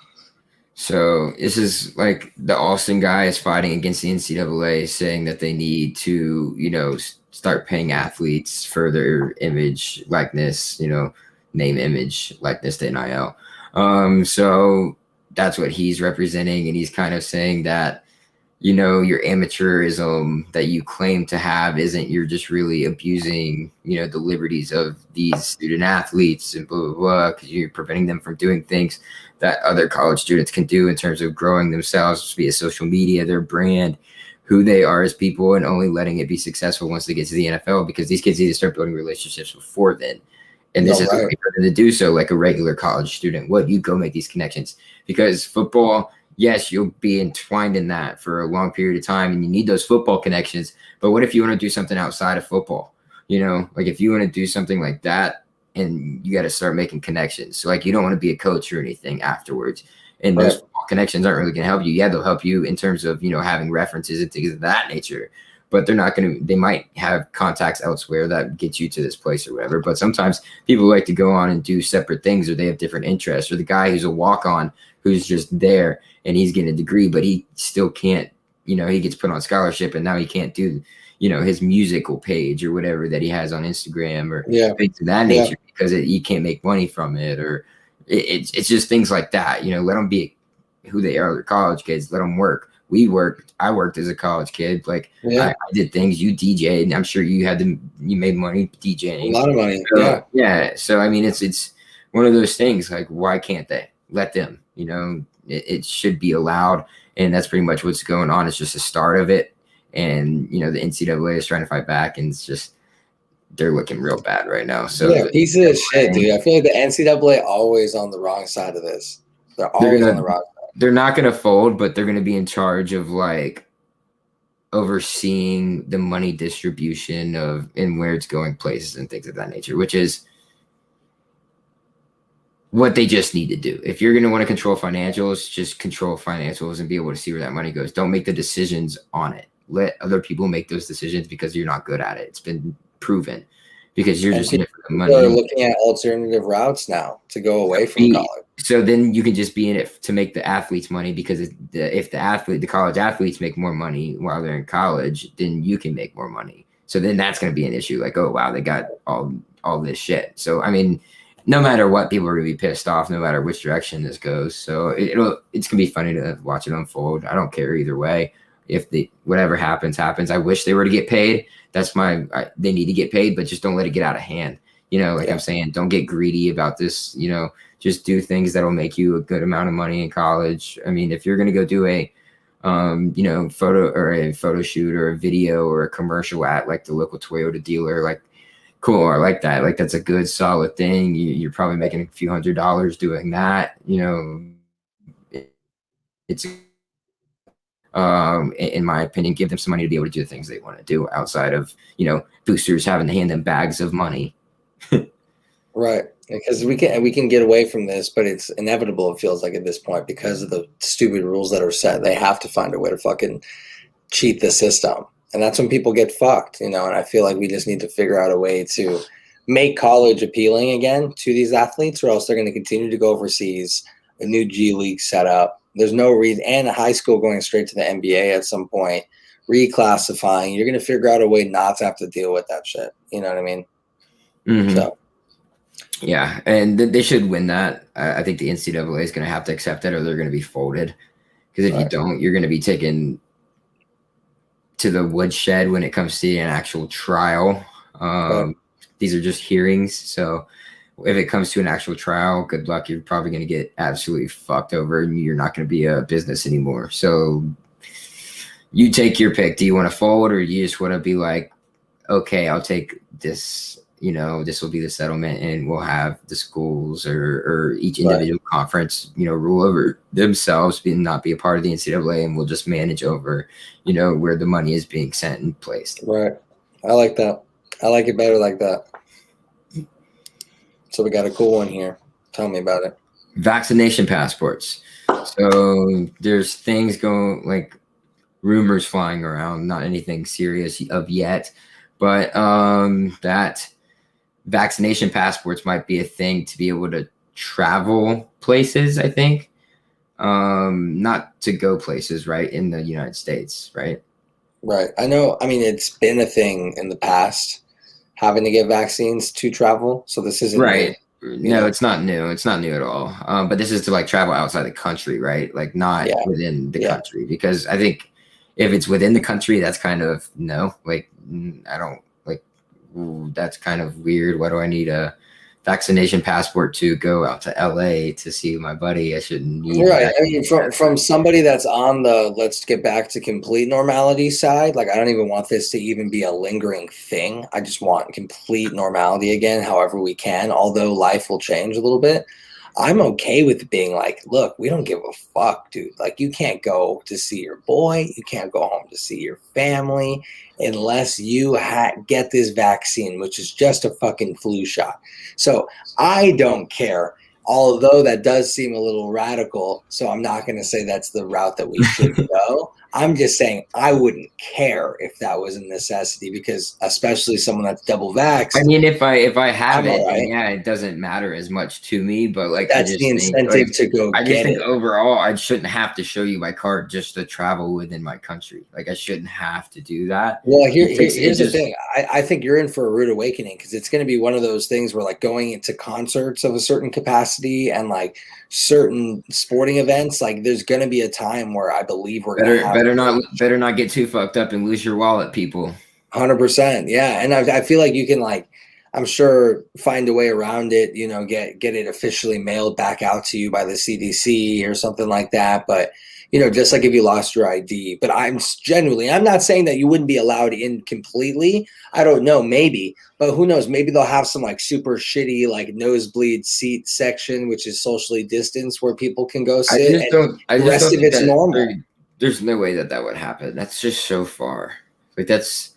Speaker 2: So this is like the Alston guy is fighting against the NCAA, saying that they need to, start paying athletes for their image, likeness, name, image, likeness to NIL. So that's what he's representing, and he's kind of saying that, your amateurism that you claim to have you're just really abusing, the liberties of these student athletes and blah, blah, blah, because you're preventing them from doing things that other college students can do in terms of growing themselves via social media, their brand, who they are as people, and only letting it be successful once they get to the NFL, because these kids need to start building relationships before then. And this is a way for them to do so like a regular college student. You go make these connections, because football, yes, you'll be entwined in that for a long period of time, and you need those football connections. But what if you want to do something outside of football? Like if you want to do something like that, and you got to start making connections. So you don't want to be a coach or anything afterwards. And those football connections aren't really going to help you. Yeah, they'll help you in terms of, having references and things of that nature. But they might have contacts elsewhere that get you to this place or whatever. But sometimes people like to go on and do separate things, or they have different interests, or the guy who's a walk-on who's just there and he's getting a degree, but he still can't, he gets put on scholarship, and now he can't do, his musical page or whatever that he has on Instagram or things of that nature because he can't make money from it, or it's just things like that. Let them be who they are. They're college kids. Let them work. I worked as a college kid. Like I did things. You DJ'd, and I'm sure you made money DJing.
Speaker 1: A lot of money.
Speaker 2: So, yeah. So I mean, it's one of those things. Like, why can't they let them? You know, it should be allowed, and that's pretty much what's going on. It's just the start of it, and you know, the NCAA is trying to fight back, and it's just they're looking real bad right now. So
Speaker 1: yeah, pieces of shit, dude. I feel like the NCAA always on the wrong side of this. They're always on the wrong side.
Speaker 2: They're not going to fold, but they're going to be in charge of like overseeing the money distribution of and where it's going places and things of that nature, which is what they just need to do. If you're going to want to control financials, just control financials and be able to see where that money goes. Don't make the decisions on it. Let other people make those decisions because you're not good at it. It's been proven because you're just in it for the money.
Speaker 1: They're looking at alternative routes now to go away from college.
Speaker 2: So then you can just be in it to make the athletes money, because if the college athletes make more money while they're in college, then you can make more money. So then that's going to be an issue. Like, oh, wow, they got all this shit. So, I mean, no matter what, people are going to be pissed off no matter which direction this goes. So it's going to be funny to watch it unfold. I don't care either way. If whatever happens. I wish they were to get paid. That's they need to get paid, but just don't let it get out of hand. You know, like I'm saying, don't get greedy about this, you know, just do things that'll make you a good amount of money in college. I mean, if you're going to go do a, you know, photo shoot or a video or a commercial at like the local Toyota dealer, like, cool. I like that. Like, that's a good, solid thing. You're probably making a few $100s doing that. You know, it's, in my opinion, give them some money to be able to do the things they want to do outside of, you know, boosters having to hand them bags of money.
Speaker 1: Right. Because we can get away from this, but it's inevitable, it feels like, at this point, because of the stupid rules that are set. They have to find a way to fucking cheat the system. And that's when people get fucked, you know, and I feel like we just need to figure out a way to make college appealing again to these athletes, or else they're going to continue to go overseas, a new G League set up. There's no reason, and a high school going straight to the NBA at some point, reclassifying. You're going to figure out a way not to have to deal with that shit. You know what I mean?
Speaker 2: Mm-hmm.
Speaker 1: So.
Speaker 2: Yeah, and they should win that. I think the NCAA is going to have to accept it, or they're going to be folded. Because if you don't, you're going to be taken to the woodshed when it comes to an actual trial. These are just hearings. So if it comes to an actual trial, good luck. You're probably going to get absolutely fucked over, and you're not going to be a business anymore. So you take your pick. Do you want to fold, or you just want to be like, okay, I'll take this, you know, this will be the settlement, and we'll have the schools or each individual conference, you know, rule over themselves, not be a part of the NCAA, and we'll just manage over, you know, where the money is being sent and placed.
Speaker 1: Right. I like that. I like it better like that. So we got a cool one here. Tell me about it.
Speaker 2: Vaccination passports. So there's things going, like rumors flying around, not anything serious of yet, but that vaccination passports might be a thing to be able to travel places, I think. Not to go places, right, in the United States, right?
Speaker 1: Right. I know. I mean, it's been a thing in the past, having to get vaccines to travel. So this isn't
Speaker 2: right.
Speaker 1: New,
Speaker 2: no, it's not new. It's not new at all. But this is to like travel outside the country, right? Like not within the country, because I think if it's within the country, that's kind of like I don't like. Ooh, that's kind of weird. Why do I need a vaccination passport to go out to LA to see my buddy? I shouldn't need
Speaker 1: I mean, from somebody that's on the let's get back to complete normality side, like I don't even want this to even be a lingering thing. I just want complete normality again, however we can, although life will change a little bit. I'm okay with being like, look, we don't give a fuck, dude. Like, you can't go to see your boy. You can't go home to see your family unless you get this vaccine, which is just a fucking flu shot. So I don't care, although that does seem a little radical. So I'm not going to say that's the route that we should go. I'm just saying I wouldn't care if that was a necessity, because especially someone that's double vaxxed.
Speaker 2: I mean, if I have it, right, it doesn't matter as much to me. But like,
Speaker 1: that's the incentive to go.
Speaker 2: I just think overall, I shouldn't have to show you my card just to travel within my country. Like, I shouldn't have to do that.
Speaker 1: Well, here's the thing. I think you're in for a rude awakening, because it's going to be one of those things where, like, going into concerts of a certain capacity and like certain sporting events, like there's going to be a time where I believe we're going to have
Speaker 2: better not get too fucked up and lose your wallet, people.
Speaker 1: 100%. Yeah. And I feel like you can, like, I'm sure, find a way around it, you know, get it officially mailed back out to you by the CDC or something like that. But, you know, just like if you lost your ID. But I'm not saying that you wouldn't be allowed in completely. I don't know, maybe. But who knows? Maybe they'll have some like super shitty like nosebleed seat section, which is socially distanced, where people can go sit. The rest of it's normal.
Speaker 2: There's no way that would happen. That's just so far. Like that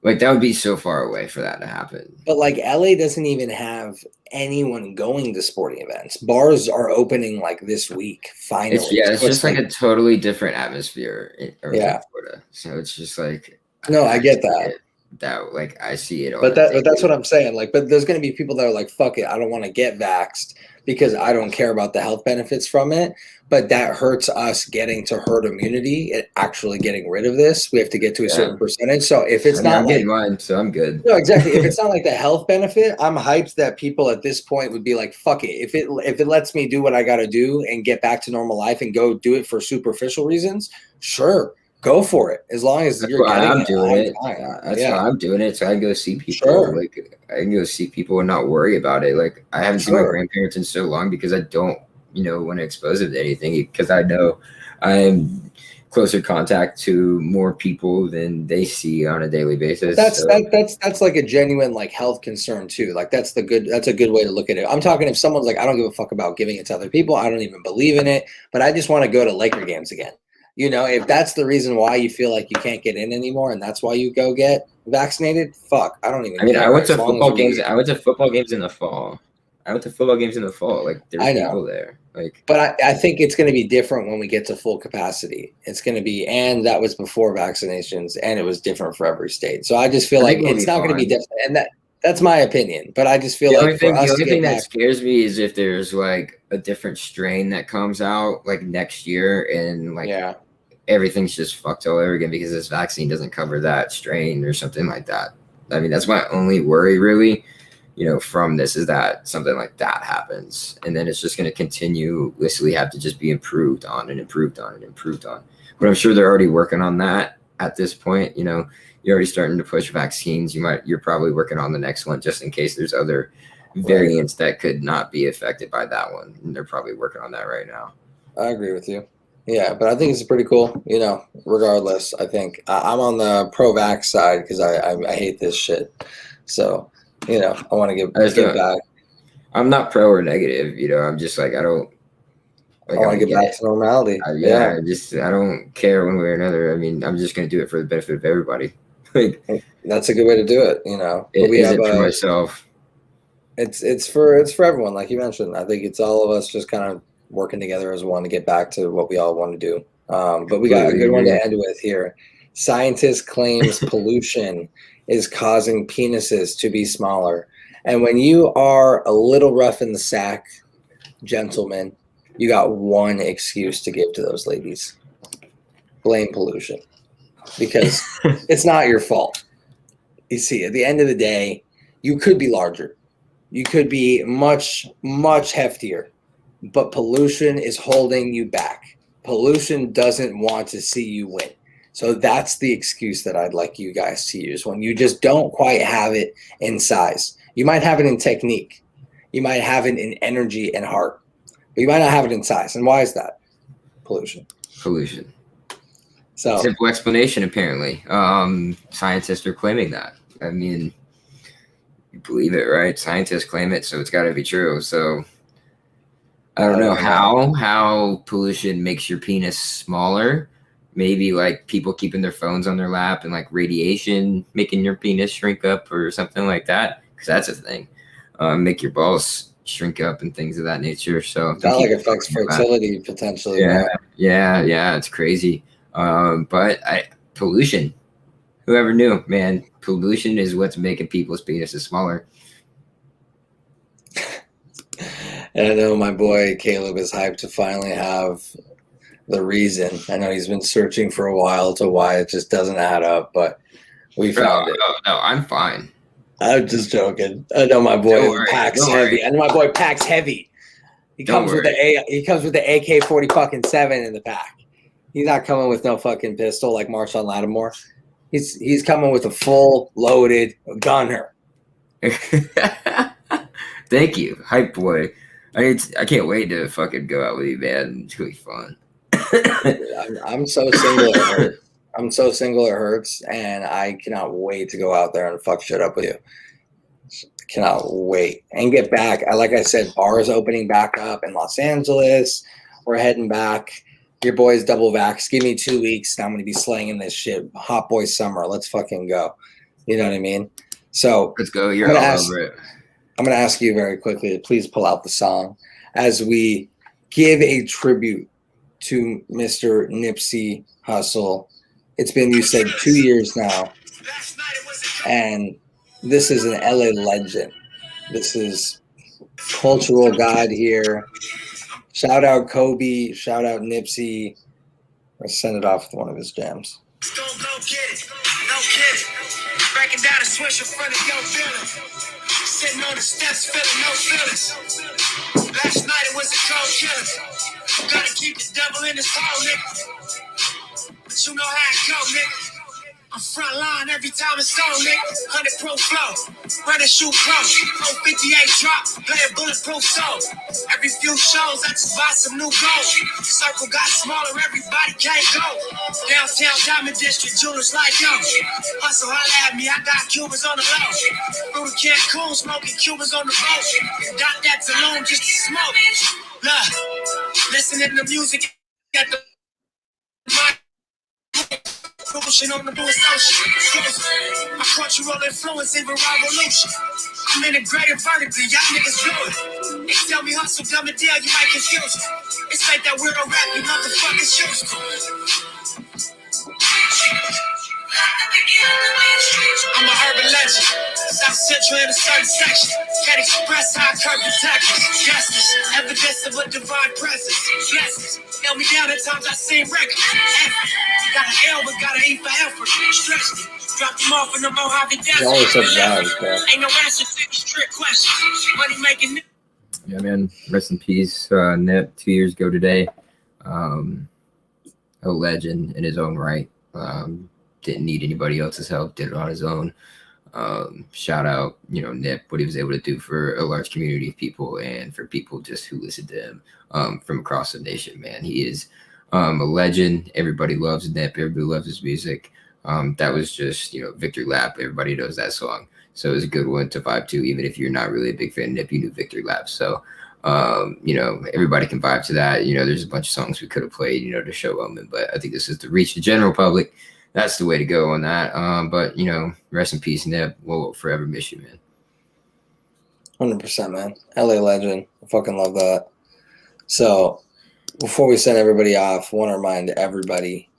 Speaker 2: would be so far away for that to happen.
Speaker 1: But like LA doesn't even have anyone going to sporting events. Bars are opening like this week. Finally,
Speaker 2: it's just like a totally different atmosphere in Florida. So it's just like
Speaker 1: I get that.
Speaker 2: That like I see it.
Speaker 1: But that's what I'm saying. Like, but there's going to be people that are like, fuck it, I don't want to get vaxxed because I don't care about the health benefits from it. But that hurts us getting to herd immunity and actually getting rid of this. We have to get to a certain percentage. So if it's
Speaker 2: I'm getting mine, so I'm good.
Speaker 1: No, exactly. If it's not like the health benefit, I'm hyped that people at this point would be like, fuck it. If it lets me do what I got to do and get back to normal life and go do it for superficial reasons, sure. Go for it, as long as you're getting
Speaker 2: I'm doing it. That's why I'm doing it. So I can go see people. Sure. Like I can go see people and not worry about it. Like I haven't seen my grandparents in so long because I don't, want to expose them to anything because I know I'm closer contact to more people than they see on a daily basis.
Speaker 1: That's like a genuine like health concern too. Like that's a good way to look at it. I'm talking if someone's like, I don't give a fuck about giving it to other people. I don't even believe in it, but I just want to go to Laker games again. If that's the reason why you feel like you can't get in anymore and that's why you go get vaccinated, fuck, I don't even care.
Speaker 2: I went to football games. I went to football games in the fall. Like there's people there. Like,
Speaker 1: but I think it's going to be different when we get to full capacity. It's going to be, and that was before vaccinations, and it was different for every state. So I just feel like it's not going to be different, and that's my opinion. But I just feel like the only thing
Speaker 2: that scares me is if there's like a different strain that comes out like next year, and like everything's just fucked all over again because this vaccine doesn't cover that strain or something like that. I mean, that's my only worry, really. From this is that something like that happens, and then it's just going to continuously have to just be improved on and improved on and improved on. But I'm sure they're already working on that at this point. You're already starting to push vaccines. You're probably working on the next one just in case there's other variants that could not be affected by that one. And they're probably working on that right now.
Speaker 1: I agree with you. Yeah, but I think it's pretty cool. Regardless, I think I'm on the pro-vax side because I hate this shit. So. I want to give back.
Speaker 2: I'm not pro or negative, I'm just like, I don't.
Speaker 1: Like, I want to get back to normality.
Speaker 2: I don't care one way or another. I mean, I'm just going to do it for the benefit of everybody.
Speaker 1: That's a good way to do it.
Speaker 2: For myself.
Speaker 1: It's for everyone, like you mentioned. I think it's all of us just kind of working together as one to get back to what we all want to do. But we got a good one to end with here. Scientist claims pollution is causing penises to be smaller. And when you are a little rough in the sack, gentlemen, you got one excuse to give to those ladies. Blame pollution. Because it's not your fault. You see, at the end of the day, you could be larger. You could be much, much heftier. But pollution is holding you back. Pollution doesn't want to see you win. So that's the excuse that I'd like you guys to use when you just don't quite have it in size. You might have it in technique. You might have it in energy and heart. But you might not have it in size. And why is that? Pollution. So
Speaker 2: simple explanation, apparently. Scientists are claiming that. I mean, you believe it, right? Scientists claim it, so it's got to be true. So I don't know how pollution makes your penis smaller. Maybe like people keeping their phones on their lap and like radiation making your penis shrink up or something like that. Because that's a thing. Make your balls shrink up and things of that nature. So
Speaker 1: that like affects fertility potentially.
Speaker 2: Yeah. It's crazy. But pollution. Whoever knew, man? Pollution is what's making people's penises smaller.
Speaker 1: And I know my boy Caleb is hyped to finally have the reason. I know he's been searching for a while to why it just doesn't add up, but we found it.
Speaker 2: No, I'm fine.
Speaker 1: I'm just joking. I know my boy packs heavy. I know my boy packs heavy. He comes with the AK-47 in the pack. He's not coming with no fucking pistol like Marshawn Lattimore. He's coming with a full loaded gunner.
Speaker 2: Thank you, hype boy. I can't wait to fucking go out with you, man. It's gonna be fun.
Speaker 1: I'm so single it hurts. I'm so single it hurts, and I cannot wait to go out there and fuck shit up with you. Cannot wait and get back. Like I said, bars opening back up in Los Angeles. We're heading back. Your boy's double vax. Give me 2 weeks, and I'm gonna be slanging this shit. Hot boy summer. Let's fucking go. You know what I mean? So
Speaker 2: let's go. You're all over it.
Speaker 1: I'm gonna ask you very quickly to please pull out the song as we give a tribute to Mr. Nipsey Hussle. It's been, you said, 2 years now, and this is an LA legend. This is cultural god here. Shout out Kobe. Shout out Nipsey. Or send it off with one of his jams. Go get it. No kidding. Breaking down a switch in front of your building. Sitting on the steps, feeling no feelings. Last night it was a cold killer. Gotta keep the devil in his hole, nigga. But you know how it go, nigga. I'm front line every time it's on, nigga. 100 pro flow, run and shoot pro. 58 drop, play a bulletproof soul. Every few shows, I just buy some new gold. Circle got smaller, everybody can't go. Downtown Diamond District, jewelers like yo. Hustle, holla at me, I got Cubans on the low. Through the Cancun, smoking Cubans on the boat. Got that Tulum just to smoke. Look, listening to music at the on the blue association. My cultural influence even revolution. I'm integrated vertically, y'all niggas blew it. They tell me hustle, dumb and deal, you might confuse me. It's like that weirdo rap, you motherfuckers used to. I'm a urban legend. South Central in a certain section. Can't express how I curb detectives. Justice, evidence of a divine presence. Blessings, held me down at times I seem reckless. Got an L, but got an E for effort. Stretch me, dropped them off in the Mojave Desert. Ain't no answer to these trick questions. Money making.
Speaker 2: Yeah, man. Rest in peace, Nip. 2 years ago today. A legend in his own right. Didn't need anybody else's help. Did it on his own. Shout out, Nip, what he was able to do for a large community of people and for people just who listen to him from across the nation, man. He is a legend. Everybody loves Nip. Everybody loves his music. That was just, Victory Lap. Everybody knows that song. So it was a good one to vibe to, even if you're not really a big fan of Nip, you knew Victory Lap. So, everybody can vibe to that. There's a bunch of songs we could have played, to show them, but I think this is to reach the general public. That's the way to go on that. But, rest in peace, Nip. We'll forever miss you, man.
Speaker 1: 100%, man. LA legend. I fucking love that. So before we send everybody off, I want to remind everybody,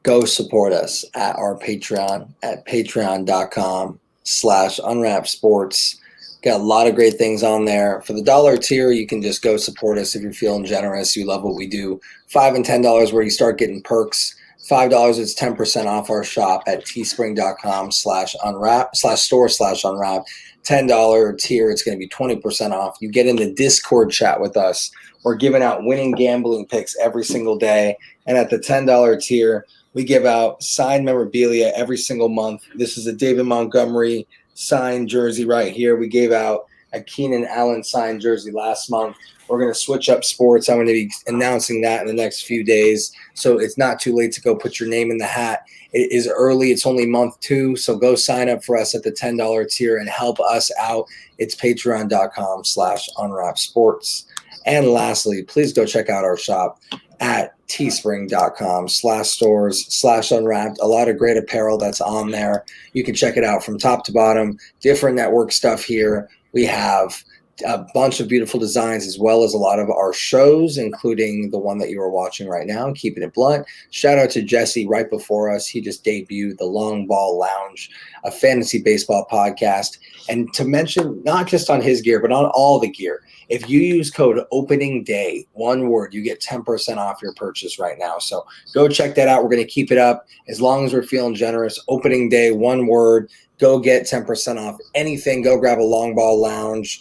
Speaker 1: go support us at our Patreon at patreon.com/unwrapsports. Got a lot of great things on there. For the $1 tier, you can just go support us if you're feeling generous. You love what we do. $5 and $10 where you start getting perks. $5 is 10% off our shop at teespring.com/unwrap/store/unwrap. $10 tier, it's going to be 20% off. You get in the Discord chat with us. We're giving out winning gambling picks every single day. And at the $10 tier, we give out signed memorabilia every single month. This is a David Montgomery signed jersey right here. We gave out a Keenan Allen signed jersey last month. We're going to switch up sports. I'm going to be announcing that in the next few days. So it's not too late to go put your name in the hat. It is early. It's only month 2. So go sign up for us at the $10 tier and help us out. It's patreon.com/unwrapsports. And lastly, please go check out our shop at teespring.com/stores/unwrapped. A lot of great apparel that's on there. You can check it out from top to bottom. Different network stuff here. We have a bunch of beautiful designs as well as a lot of our shows, including the one that you are watching right now, Keeping It Blunt. Shout out to Jesse right before us. He just debuted the Long Ball Lounge, a fantasy baseball podcast. And to mention, not just on his gear, but on all the gear, if you use code opening day, one word, you get 10% off your purchase right now. So go check that out. We're going to keep it up as long as we're feeling generous. Opening day, one word, go get 10% off anything. Go grab a Long Ball Lounge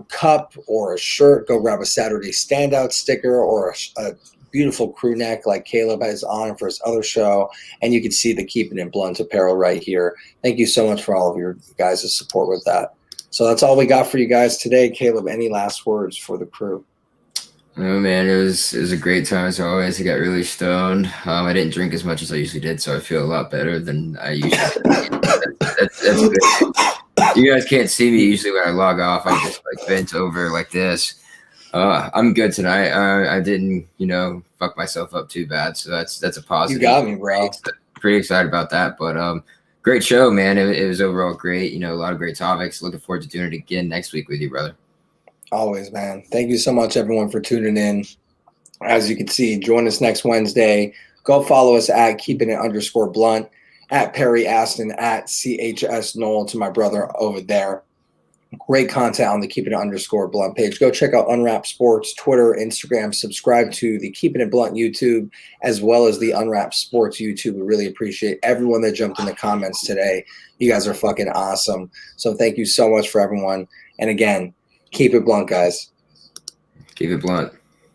Speaker 1: cup or a shirt. Go grab a Saturday Standout sticker or a beautiful crew neck like Caleb has on for his other show. And you can see the Keeping It Blunt apparel right here. Thank you so much for all of your guys' support with that. So that's all we got for you guys today. Caleb, any last words for the crew?
Speaker 2: Oh man, it was a great time as always. I got really stoned. I didn't drink as much as I usually did, so I feel a lot better than I usually did. That's good. You guys can't see me usually when I log off. I just like bent over like this. I'm good tonight. I didn't, fuck myself up too bad, so that's a positive.
Speaker 1: You got me, bro.
Speaker 2: Pretty excited about that, but great show, man. It was overall great. A lot of great topics. Looking forward to doing it again next week with you, brother.
Speaker 1: Always, man. Thank you so much, everyone, for tuning in. As you can see, join us next Wednesday. Go follow us at keepingit_blunt, at Perry Aston, at CHS Noel to my brother over there. Great content on the Keeping It _blunt page. Go check out Unwrap Sports, Twitter, Instagram. Subscribe to the Keeping It Blunt YouTube as well as the Unwrap Sports YouTube. We really appreciate everyone that jumped in the comments today. You guys are fucking awesome. So thank you so much for everyone. And again, keep it blunt, guys.
Speaker 2: Keep it blunt.